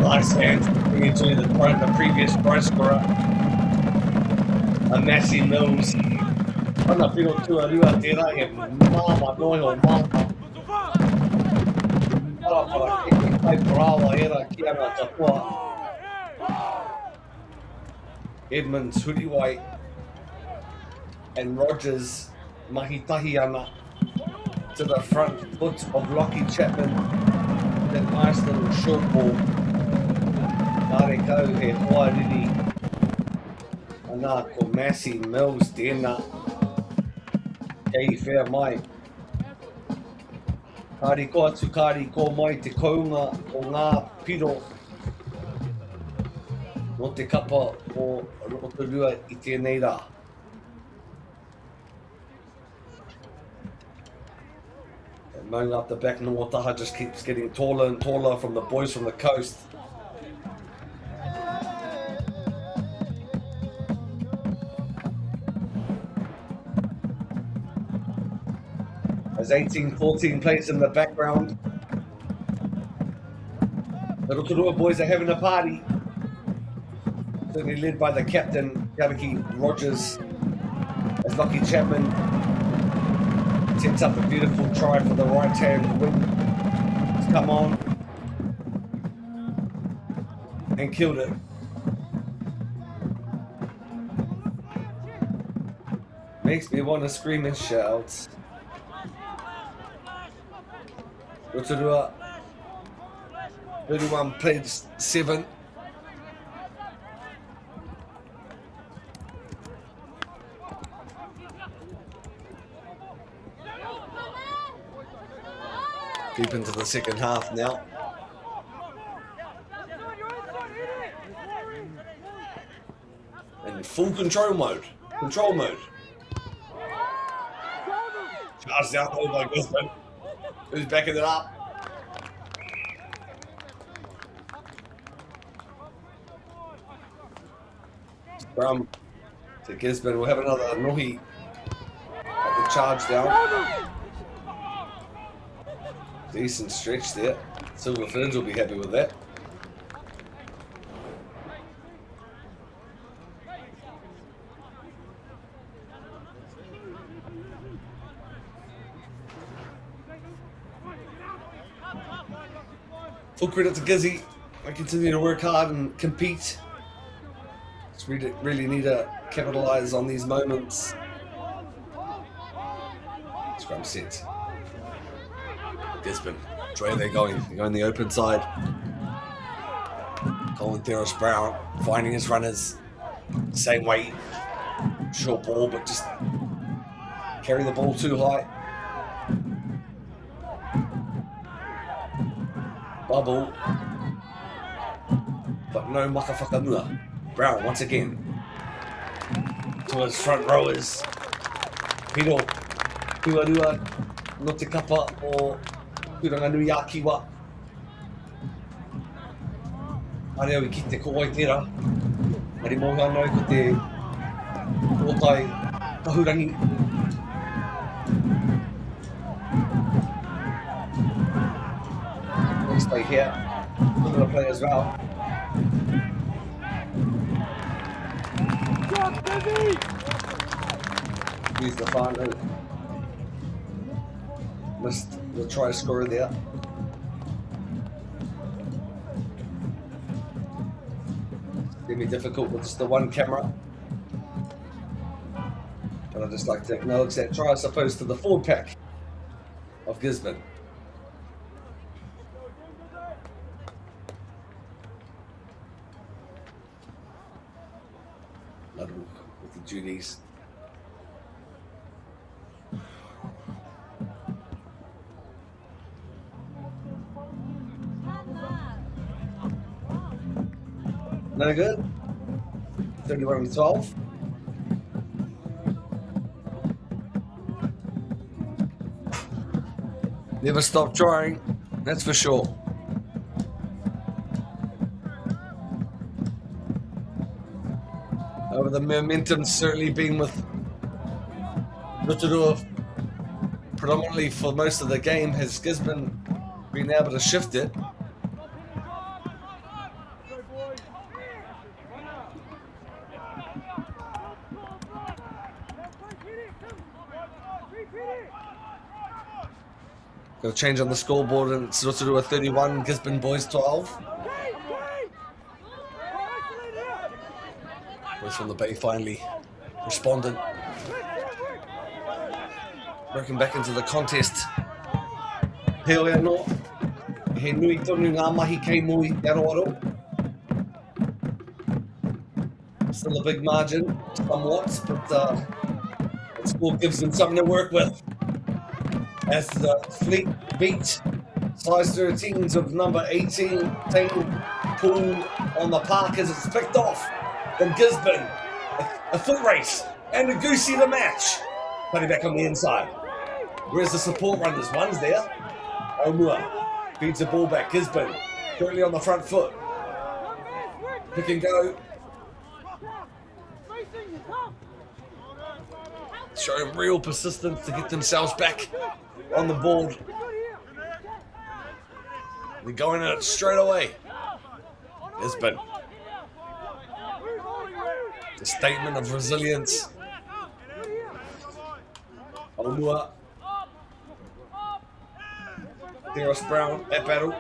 nice hands into the previous try scorer. A Massey Mills. Ana piro tuarua tērā he māma noi o māma. Para kiki kai parawa era ki ana tapua. Edmund Huriwai and Rogers mahitahi ana to the front foot of Lockie Chapman. That nice little short ball. Nare kau he hoariri. Ana ko Massey Mills tēnā. Kei whea mai. Kāri ko atu, kāri ko mai te kounga o ngā piro. No te kapa o Rotorua I tēnei rā. Mowing up the back, Nongotaha just keeps getting taller and taller from the boys from the coast. There's 18-14 plays in the background. The Rotorua boys are having a party. Certainly led by the captain, Yariki Rogers as Lucky Chapman sets up a beautiful try for the right hand wing. He's come on and killed it. Makes me want to scream and shout. Rotorua 31 played 7. Deep into the second half now. In full control mode. Charge down the by Gisborne. Who's backing it up? From to Gisborne. We'll have another Nohi at the charge down. Decent stretch there. Silver Ferns will be happy with that. Full credit to Gizzy. I continue to work hard and compete. Just really need to capitalise on these moments. Scrum set. Gisborne, where they're going. They're going the open side. Colin Theros Brown finding his runners. Same weight. Short ball, but just carry the ball too high. Bubble. But no makawhakanua. Brown once again. To his front rowers. Piro. Tuarua. No te kapa o Tauranga nui a kiwa. Are au I ki te kowai tera. Mari moha anō ko te kotai kahurangi. Let's stay here. We're going to play as well. Use the final. Missed the try scorer there. It's going to be difficult with just the one camera. But I'd just like to acknowledge that try as opposed to the forward pack of Gisborne. Ludwig with the duties. No good. 31-12. Never stop trying, that's for sure. However, the momentum's certainly been with Rotorua predominantly for most of the game. Has Gisborne been able to shift it? Got a change on the scoreboard and it's Rotorua 31, Gisborne Boys 12. Boys from the Bay finally responded. Broken back into the contest. He oia no. He nui tonu ngā mahi kei mui aroaro. Still a big margin, somewhat, but the score gives them something to work with. As the fleet beat size 13s of number 18 pull on the park as it's picked off from Gisborne. A foot race and a goosey the match. Putting back on the inside. Where's the support runners? One's there. Omua feeds the ball back. Gisborne currently on the front foot. Pick and go. Showing real persistence to get themselves back on the board. They're going at it straight away. Gisborne. A statement of resilience. Aumua. Theros Brown at battle.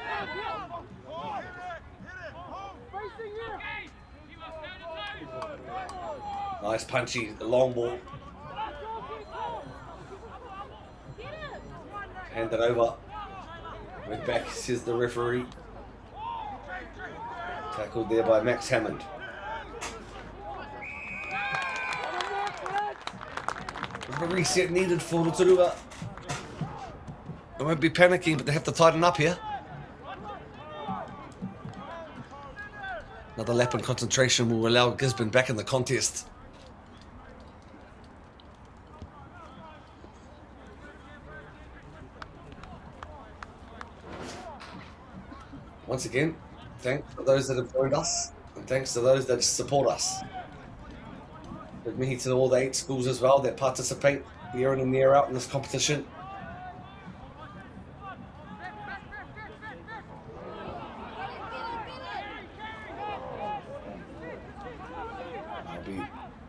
Nice punchy, the long ball. Hand it over. Went back, says the referee. Tackled there by Max Hammond. A reset needed for Rotorua. They won't be panicking, but they have to tighten up here. Another lap in concentration will allow Gisborne back in the contest. Once again, thanks to those that have joined us, and thanks to those that support us. With me to all the 8 schools as well that participate year in and year out in this competition. I'll be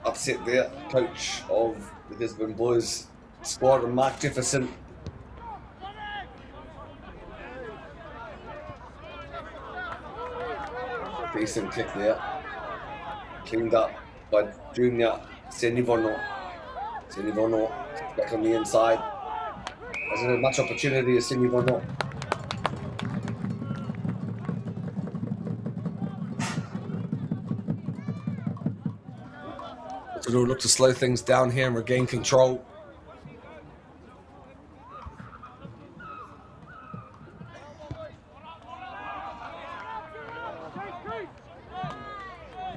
upset there, coach of the Gisborne Boys squad, and Mark Jefferson. Decent kick there. Cleaned up by Junior Senivono. Senivono back on the inside. Hasn't had much opportunity as Senivono. Rotorua look to slow things down here and regain control.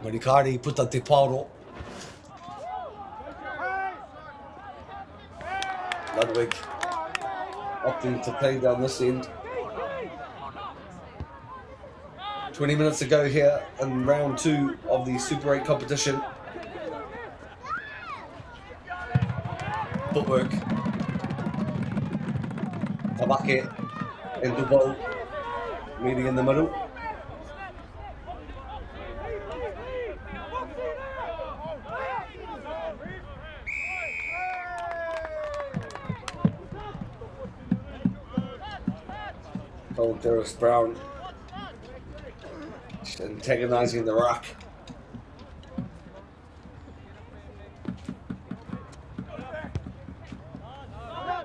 Marikari puta te paro. Ludwig opting to play down this end. 20 minutes ago here in round 2 of the Super 8 competition. Footwork. Tabake and Dubo meeting in the middle. Theros Brown antagonizing the ruck.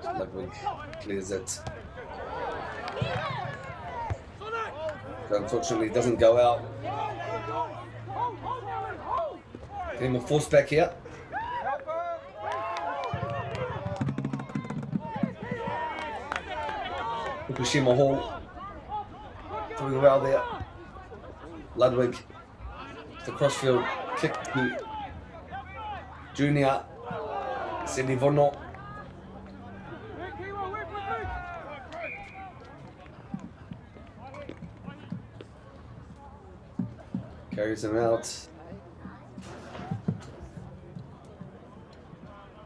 Ludwig clears it. Unfortunately, it doesn't go out. Getting a force back here. Fukushima Hall. Doing well there. Ludwig, the crossfield kick to Junior Senivono. Carries him out.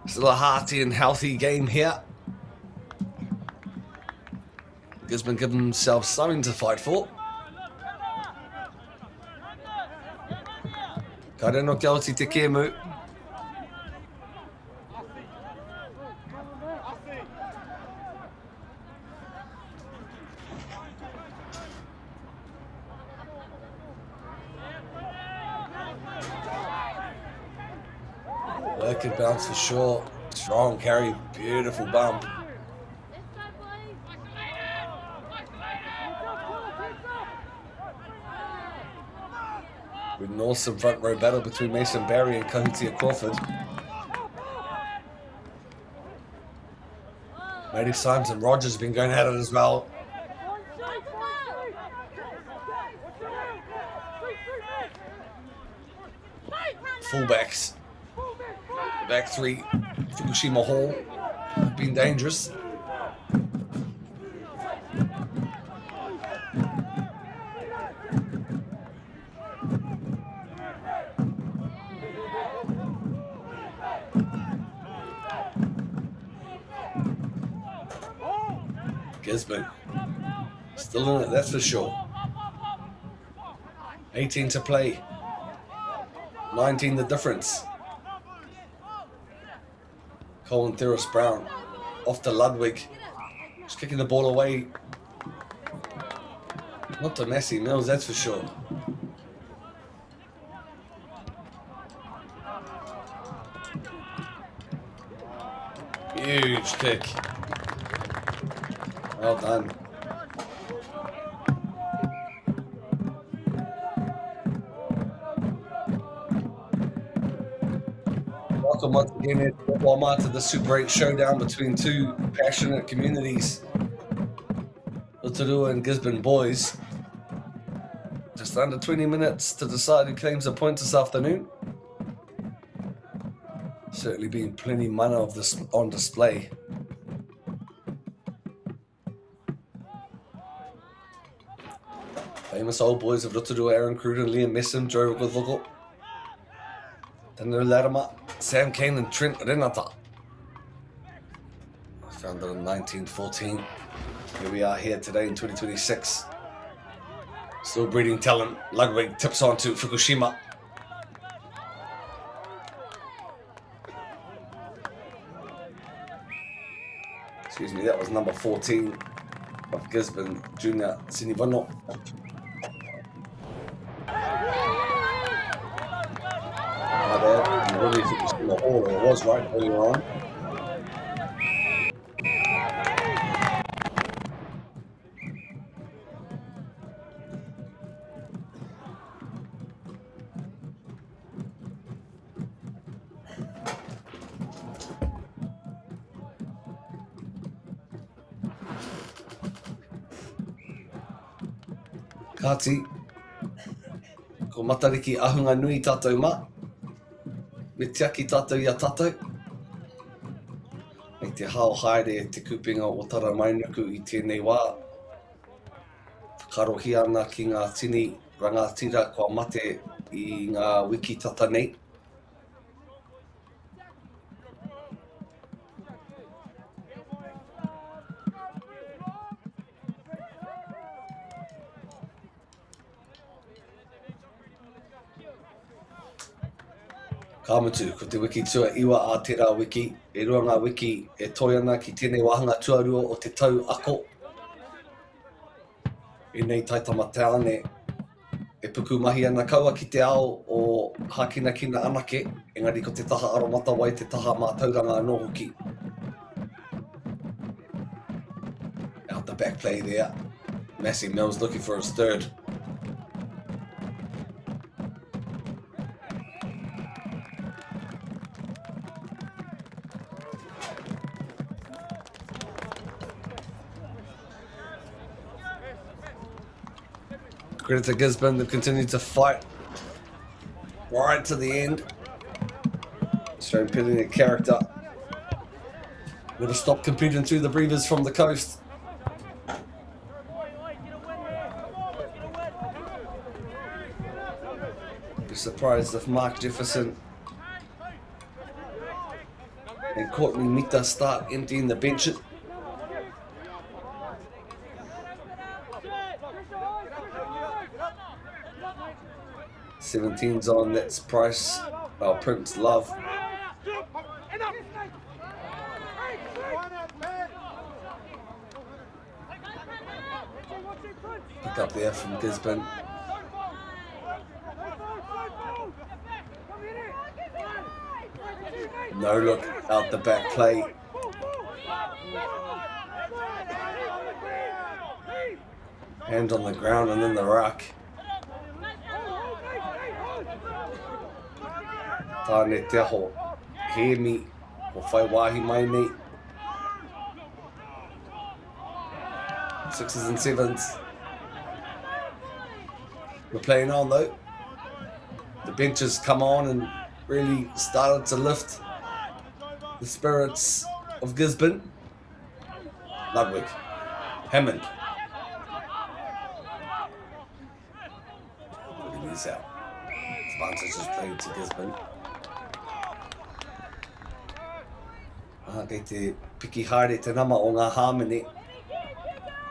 Still a hearty and healthy game here. Gisborne give themselves something to fight for. Kare no kia oti te kēmu. Working bounce for sure. Strong carry, beautiful bump. With an awesome front row battle between Mason Barry and Kahutia Crawford. Matty Symes and Rogers have been going at it as well. Fullbacks. Back 3, Fukushima Hall have been dangerous. Gisborne still in it, that's for sure. 18 to play. 19 the difference. Colin Theris Brown off to Ludwig. Just kicking the ball away. Not to Massey Mills, that's for sure. Huge kick. Well done. Welcome once again to the Super 8 showdown between two passionate communities, Rotorua and Gisborne Boys. Just under 20 minutes to decide who claims a point this afternoon. Certainly been plenty mana of this on display. Famous old boys of Rotorua, Aaron Cruden, Liam Messam, Joe Rugothogo, Tanu Larama, Sam Kane and Trent Renata. Founded in 1914. Here we are here today in 2026. Still breeding talent. Ludwig tips on to Fukushima. Excuse me, that was number 14 of Gisborne Junior Sinivano. My bad, I really think it was in the hall, or it was right earlier on. Kāti, ko matariki ahunga nui tātou mā, me tiaki tātou ia tātou. Me te hao haere e te kupinga o Tara Mainuku i tēnei wā. Whakarohi ana ki ngā tini rangatira kua mate i ngā wiki tata nei. Kāmutu, ko te wiki tua iwa a tērā wiki, e rua ngā wiki e toi ana ki tēnei wahanga tuarua o te tau ako. E nei taitama tāne, e puku mahi ana kaua ki te ao o hakina kina anake, engari ko te taha aromata wai te taha mā tauranga anō hoki. Out the back play there, Massey Mills looking for his third. Credit to Gisborne, they've continued to fight right to the end. Showing plenty of character. Never stopped competing through the breathers from the coast. Be surprised if Mark Jefferson and Courtney Mita start emptying the bench. 17's on, that's Price, Prince Love. Pick up there from Gisborne. No look, out the back play. Hand on the ground and then the ruck. Tāne te aho, he mi, ko whai wāhi mai nei. 6s and 7s. We're playing on though. The benches come on and really started to lift the spirits of Gisborne. Ludwig, Hammond. Putting these out. Advantage is played to Gisborne. Kei te piki haere te nama o ngā hāmene.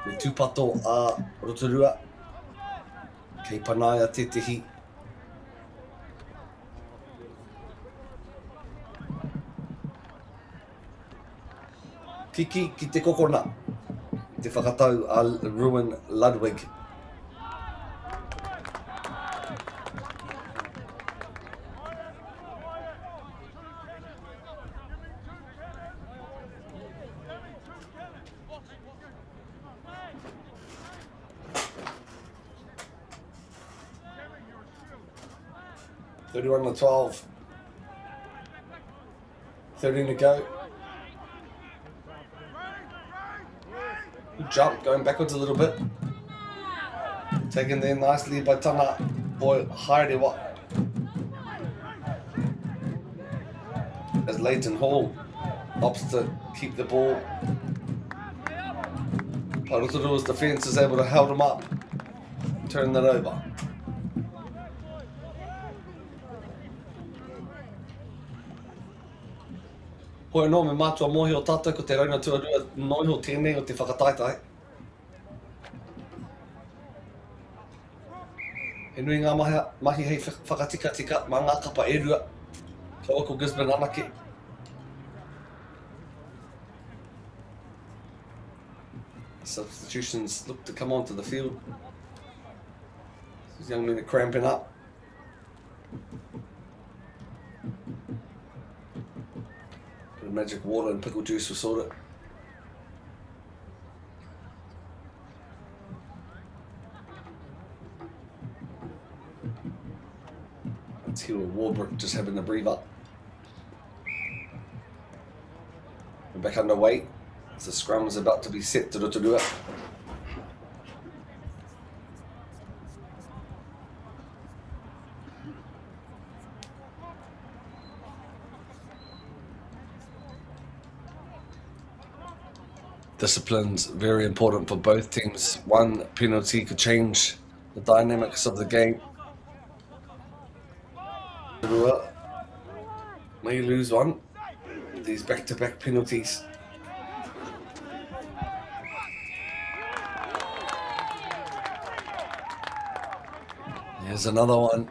Me tūpato a Rotorua. Kei Panaia Tetehi. Kiki ki te kokona. Te whakatau a Ruin Ludwig. (31 to 12). 13 to go. Good jump, going backwards a little bit. Taken there nicely by Tauranga Boys High. As Leighton Hall opts to keep the ball. Rotorua's defence is able to hold him up, turn that over. Hoi no me mātua mohi o tātou ko te rauna tuarua noiho tēnei o te whakataitai. He nui ngā mahi hei whakatika mā ngā kapa e rua. Ka oko Gisborne anake. Substitutions look to come onto the field. These young men are cramping up. Bit of magic water and pickle juice will sort it. Let's hear Warbrick just having a breathe up. We're back underway. The scrum is about to be set to Rotorua. Discipline's very important for both teams. One penalty could change the dynamics of the game. Rotorua may lose one. These back-to-back penalties. Here's another one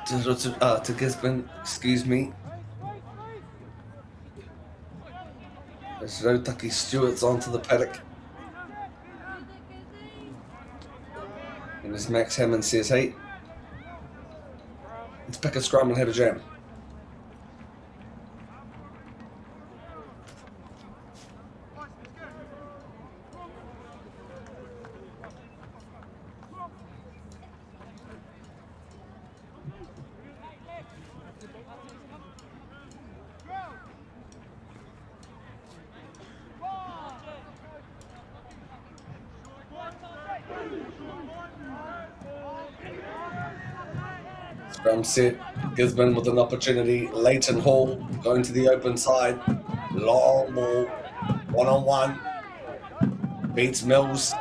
to Gisborne, excuse me. As Rautaki Stewart's onto the paddock. And as Max Hammond says, hey, let's pick a scrum and have a jam. Scrum set, Gisborne with an opportunity, Leighton Hall going to the open side, long ball, one-on-one, beats Mills,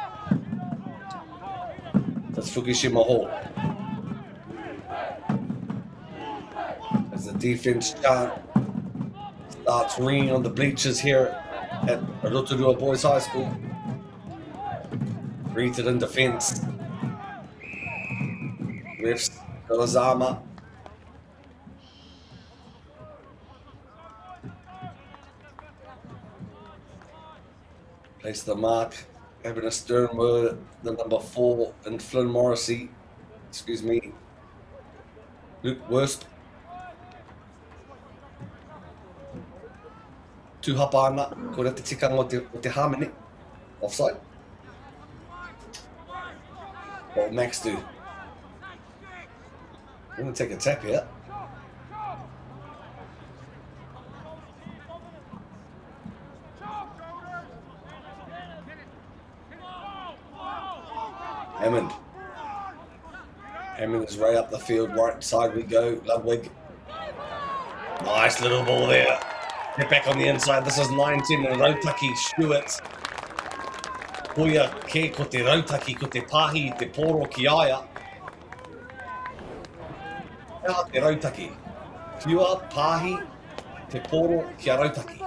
that's Fukushima Hall. As the defense chant starts ringing on the bleachers here at Rotorua Boys High School, greeted in defense. Refs Galazama. Place the mark, having a stern word, the number 4 and Flynn Morrissey, excuse me, Luke Wurst. Tū hapa ana, ko rea te tikanga o te Harmony, offside. What will Max do? I'm going to take a tap here. Hammond. Hammond is right up the field, right side we go. Ludwig. Nice little ball there. Get back on the inside. This is 19 and Rautaki Stewart. Hoia ke ko te Rautaki, ko te pahi, te poro ki aia. Ea te Rautaki. Whiua, pahi, te poro ki a Rautaki.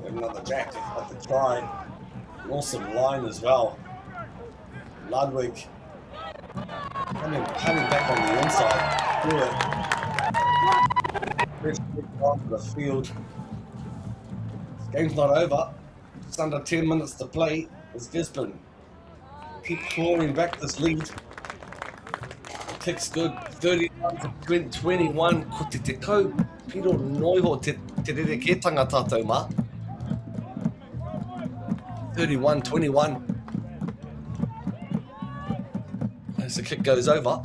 Another jack at the try. Awesome line as well. Ludwig coming back on the inside. Fresh onto the field. This game's not over. It's under 10 minutes to play. It's Gisborne. Keep clawing back this lead. Kick's good. 31-21. Ko te kau piro noiho te rereketanga tātou mā. 31-21. As the kick goes over.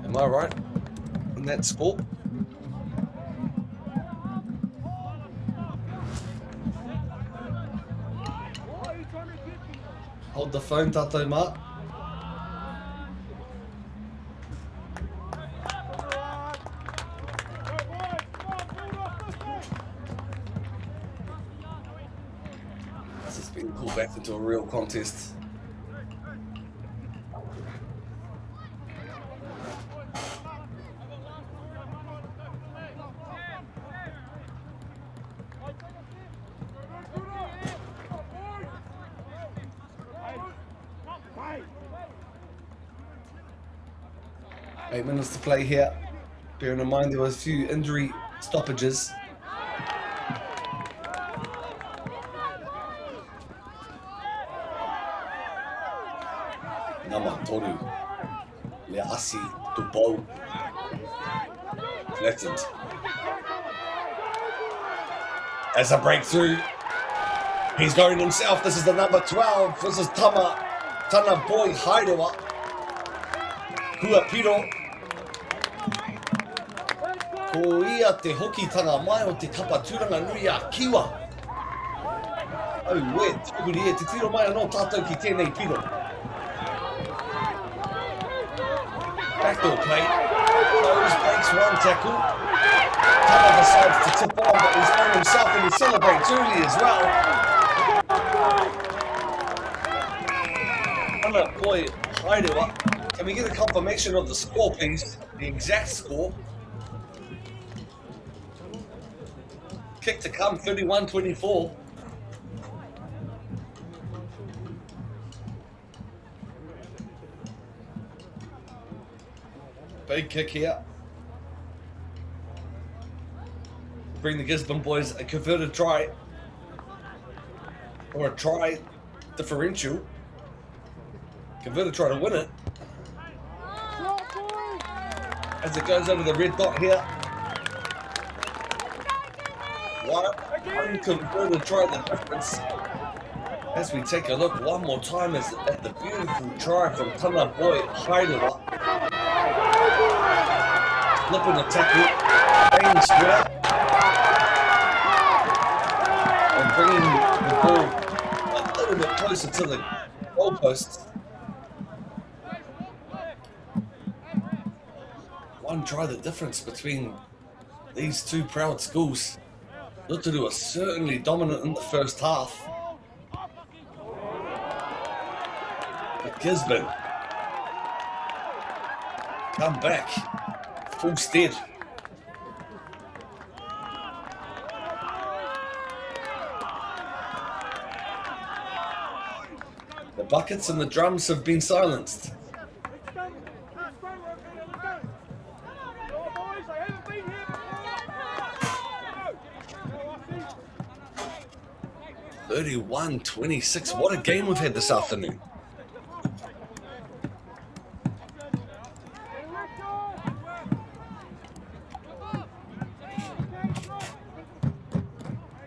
Am I right in that score? Hold the phone, tātou mā. This has been pulled back into a real contest. Eight minutes to play here. Bearing in mind there were a few injury stoppages. Nama toru. Le asi tu bau. Flattened. As a breakthrough. He's going himself. This is the number 12. This is Tauranga Boys High. Kua piro. Ko ia te hokitanga mai o te kapa tūranga nui a kiwa. Au we, tukuri e te tiro mai anō tātou ki tēnei piro. Backdoor play. Close, breaks one tackle. Tana decides to tip on, but he's on himself and he celebrates early as well. Tauranga Boys High. Can we get a confirmation of the score, please? The exact score. Kick to come, 31-24. Big kick here. Bring the Gisborne boys a converted try. Or a try differential. Converted try to win it. As it goes over the red dot here. One unconverted try the difference. As we take a look one more time at the beautiful try from Tauranga Boys High. Flipping the tackle, bang square, and bringing the ball a little bit closer to the goalpost. One try the difference between these two proud schools. Rotorua was certainly dominant in the first half. But Gisborne come back full stead. The buckets and the drums have been silenced. (31-26). What a game we've had this afternoon.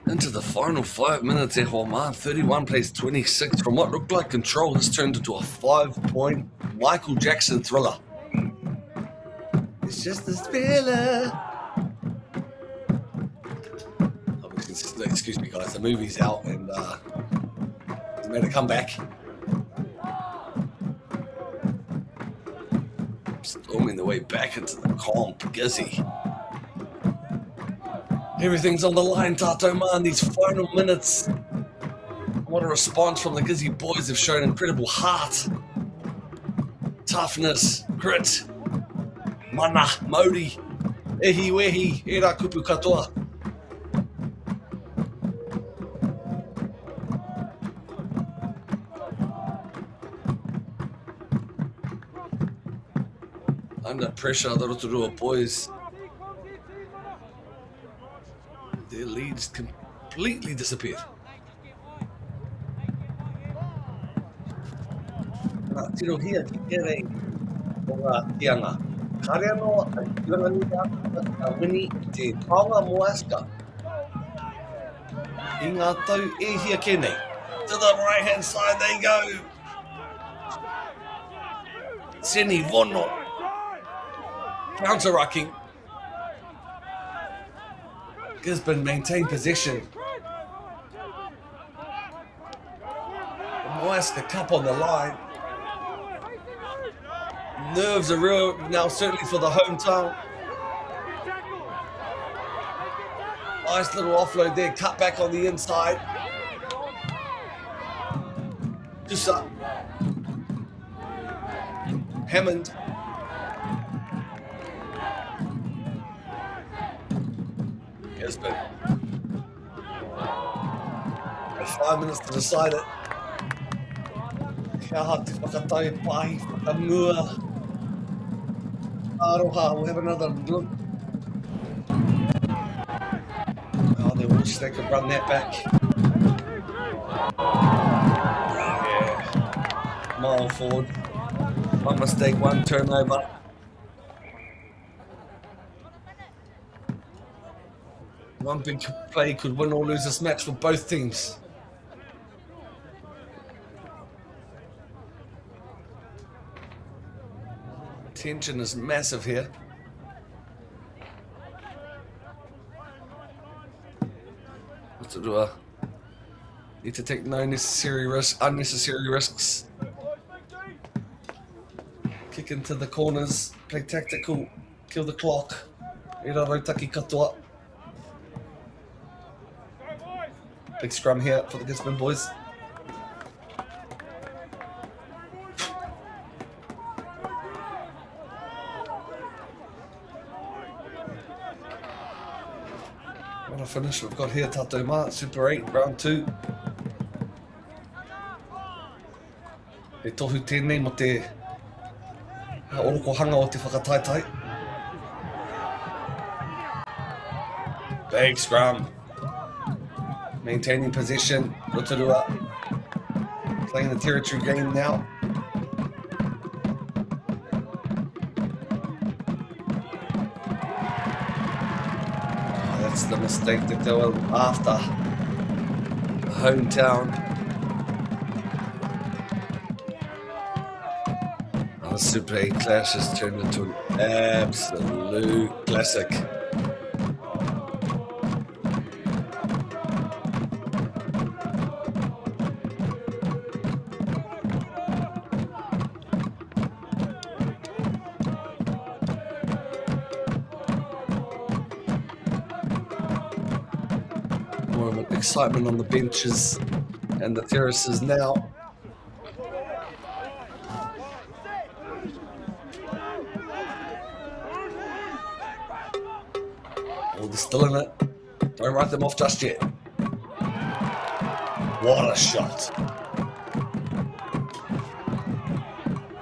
Into the final 5 minutes, 31 plays 26. From what looked like control, this turned into a 5-point Michael Jackson thriller. It's just a thriller. Excuse me, guys, the movie's out and he's made a comeback. Storming the way back into the comp, Gizzy. Everything's on the line, Tato Man, these final minutes. What a response from the Gizzy boys. Have shown incredible heart, toughness, grit. Mana, Māori, ehi wehi, e rā kupu katoa. Under pressure, the Rotorua boys. Their leads completely disappeared. Tino hia ki ere o ngā tianga. Kare anō a Irangani a wini te Tauranga Moaska. I ngā tau e hia kenei. To the right hand side they go. Seni Vono. Counter-rucking. Gisborne maintain possession. Moaska cup on the line. Nerves are real now, certainly for the hometown. Nice little offload there, cut back on the inside. Dusa. Hammond. Gisborne. 5 minutes to decide it. Kia ha te whakatai pahi, whakamua. Aroha will have another look. Oh, they wish they could run that back. Yeah. Mile forward. One mistake, one turnover. One big play could win or lose this match for both teams. Tension is massive here. Rotorua need to take no unnecessary risks. Kick into the corners, play tactical, kill the clock. Ira rautaki katoa. Big scrum here for the Gisborne boys. What a finish we've got here, Tatou Mā, Super 8, round 2. E tohu tēnei mo te oroko hanga o te whakataitai. Big scrum. Maintaining possession, Rotorua playing the territory game now. That's the mistake that they were after. The hometown. The Super 8 clash has turned into an absolute classic. More of an excitement on the benches and the terraces now. Oh, they're still in it. Don't write them off just yet. What a shot.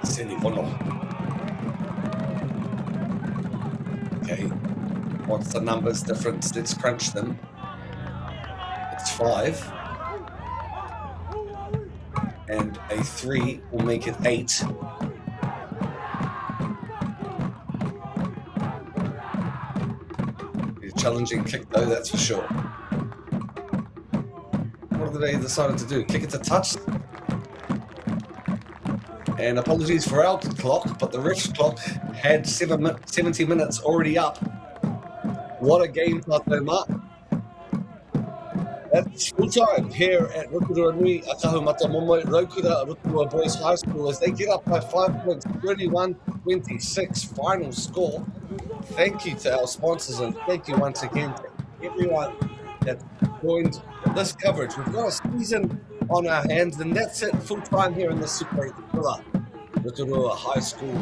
Seni Vono. Okay. What's the numbers difference? Let's crunch them. It's 5. And a 3 will make it 8. Challenging kick though, that's for sure. What did they decided to do? Kick it to touch? And apologies for our clock, but the ref's clock had 70 minutes already up. What a game, Tatou Mā. That's full time here at Rotorua Nui, Akahumata Momo, Rotorua Boys High School, as they get up by 5 points, 31-26 final score. Thank you to our sponsors, and thank you once again to everyone that joined this coverage. We've got a season on our hands, and that's it full time here in the Super 8 Rotorua High School,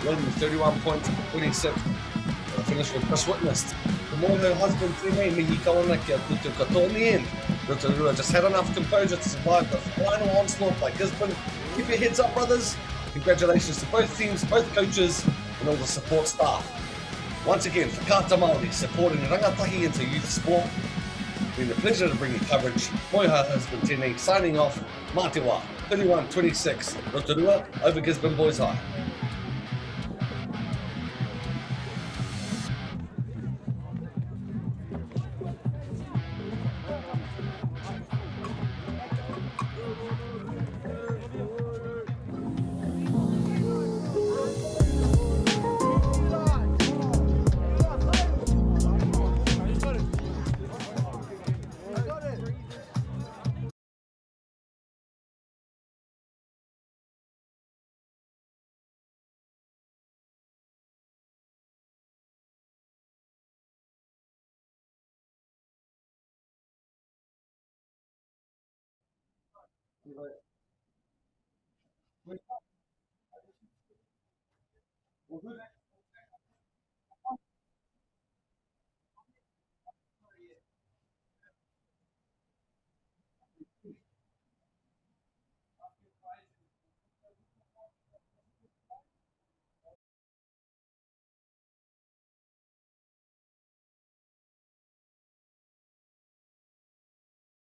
winning 31 points, 26. I finished with Chris Witness. The more her husband Tēnei mihi kawana kia tutu katoa. In the end, Rotorua just had enough composure to survive the final onslaught by Gisborne. Keep your heads up, brothers. Congratulations to both teams, both coaches. and all the support staff. Once again, Whakaata Māori, supporting rangatahi into youth sport. It's been a pleasure to bring you coverage. Moeha has been tēnei, signing off. Mā te wā, 31-26, Rotorua over Gisborne Boys High.